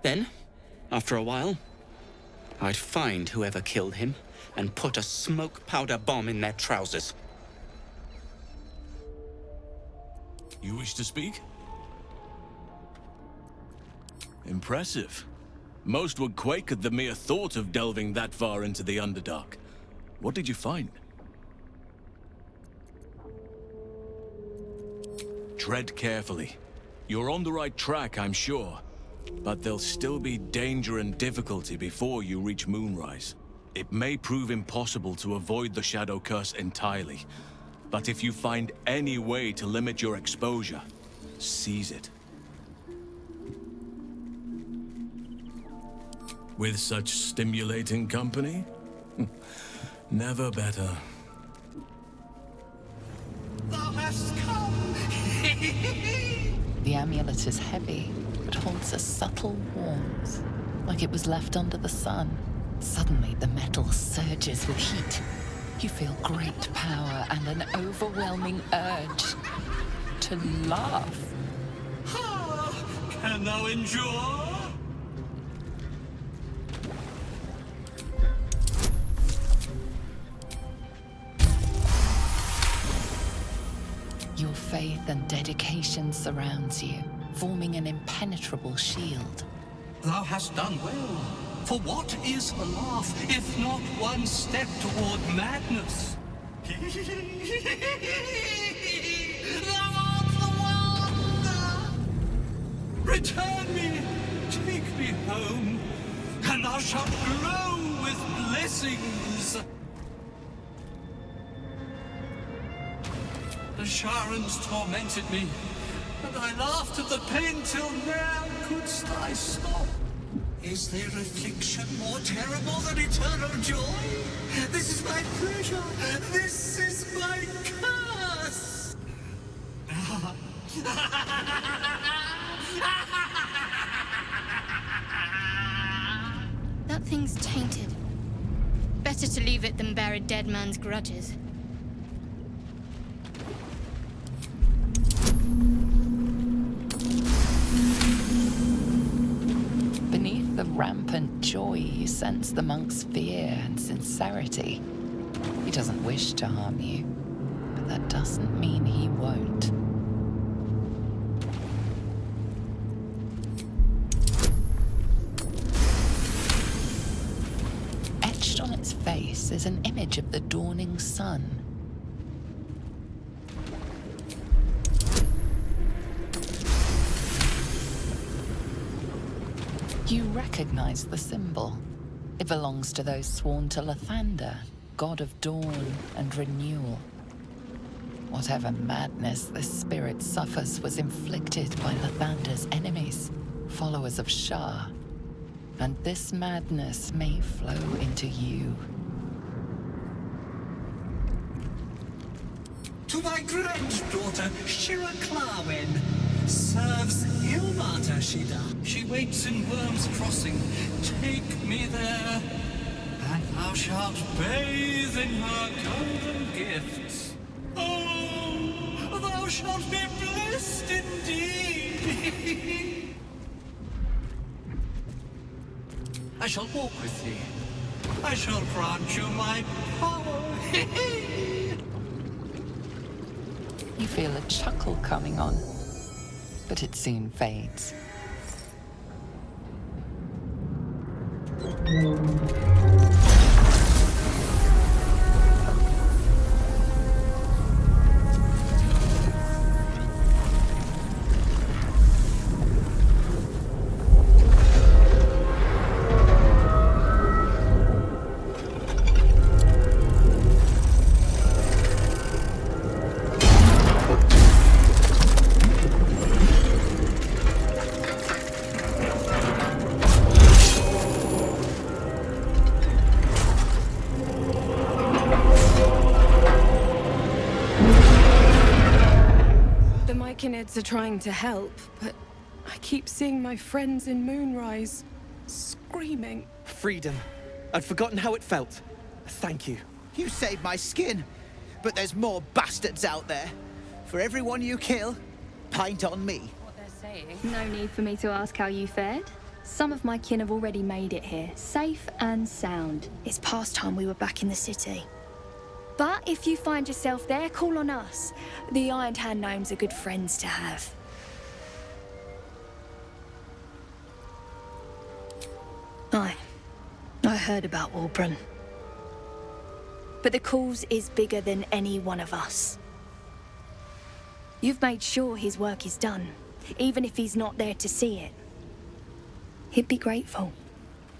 Speaker 16: Then, after a while, I'd find whoever killed him and put a smoke powder bomb in their trousers.
Speaker 1: You wish to speak? Impressive. Most would quake at the mere thought of delving that far into the Underdark. What did you find? Tread carefully. You're on the right track, I'm sure. But there'll still be danger and difficulty before you reach Moonrise. It may prove impossible to avoid the Shadow Curse entirely. But if you find any way to limit your exposure, seize it. With such stimulating company? Never better.
Speaker 3: Thou hast come! The amulet is heavy, but holds a subtle warmth, like it was left under the sun. Suddenly, the metal surges with heat. You feel great power and an overwhelming urge to laugh.
Speaker 15: Can thou endure?
Speaker 3: Your faith and dedication surrounds you, forming an impenetrable shield.
Speaker 15: Thou hast done well.
Speaker 17: For what is a laugh, if not one step toward madness? Thou art the one! Return me, take me home, and thou shalt glow with blessings. The Sharans tormented me, and I laughed at the pain till ne'er couldst I stop. Is there affliction more terrible than eternal joy? This is my pleasure, this is my curse!
Speaker 5: That thing's tainted. Better to leave it than bear a dead man's grudges.
Speaker 3: Beneath the rampant joy, you sense the monk's fear and sincerity. He doesn't wish to harm you, but that doesn't mean he won't. Etched on its face is an image of the dawning sun. You recognize the symbol. It belongs to those sworn to Lathander, god of dawn and renewal. Whatever madness this spirit suffers was inflicted by Lathander's enemies, followers of Shah. And this madness may flow into you.
Speaker 17: To my granddaughter, Shira Clarwen, serves Ilmata Shida. She waits in Worm's Crossing. Take me there, and thou shalt bathe in her golden gifts. Oh, thou shalt be blessed indeed. I shall walk with thee. I shall grant you my power.
Speaker 3: You feel a chuckle coming on, but it soon fades.
Speaker 4: Are trying to help, but I keep seeing my friends in Moonrise screaming.
Speaker 10: Freedom. I'd forgotten how it felt. Thank you.
Speaker 7: You saved my skin, but there's more bastards out there. For everyone you kill, paint on me.
Speaker 8: What they're saying. No need for me to ask how you fared. Some of my kin have already made it here, safe and sound.
Speaker 19: It's past time we were back in the city. But if you find yourself there, call on us. The Iron Hand gnomes are good friends to have. I heard about Walbran. But the cause is bigger than any one of us. You've made sure his work is done, even if he's not there to see it. He'd be grateful.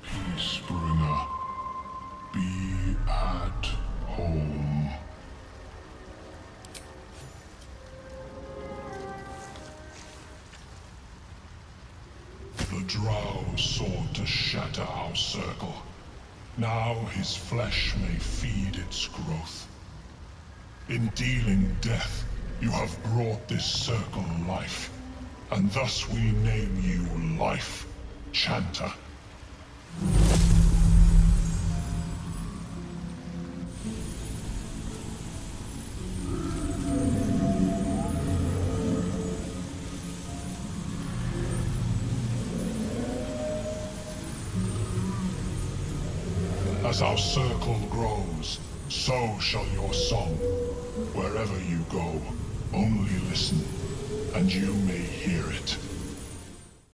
Speaker 6: Peacebringer, be at home. The Drow sought to shatter our circle. Now his flesh may feed its growth. In dealing death, you have brought this circle life, and thus we name you Life Chanter. As our circle grows, so shall your song. Wherever you go, only listen, and you may hear it.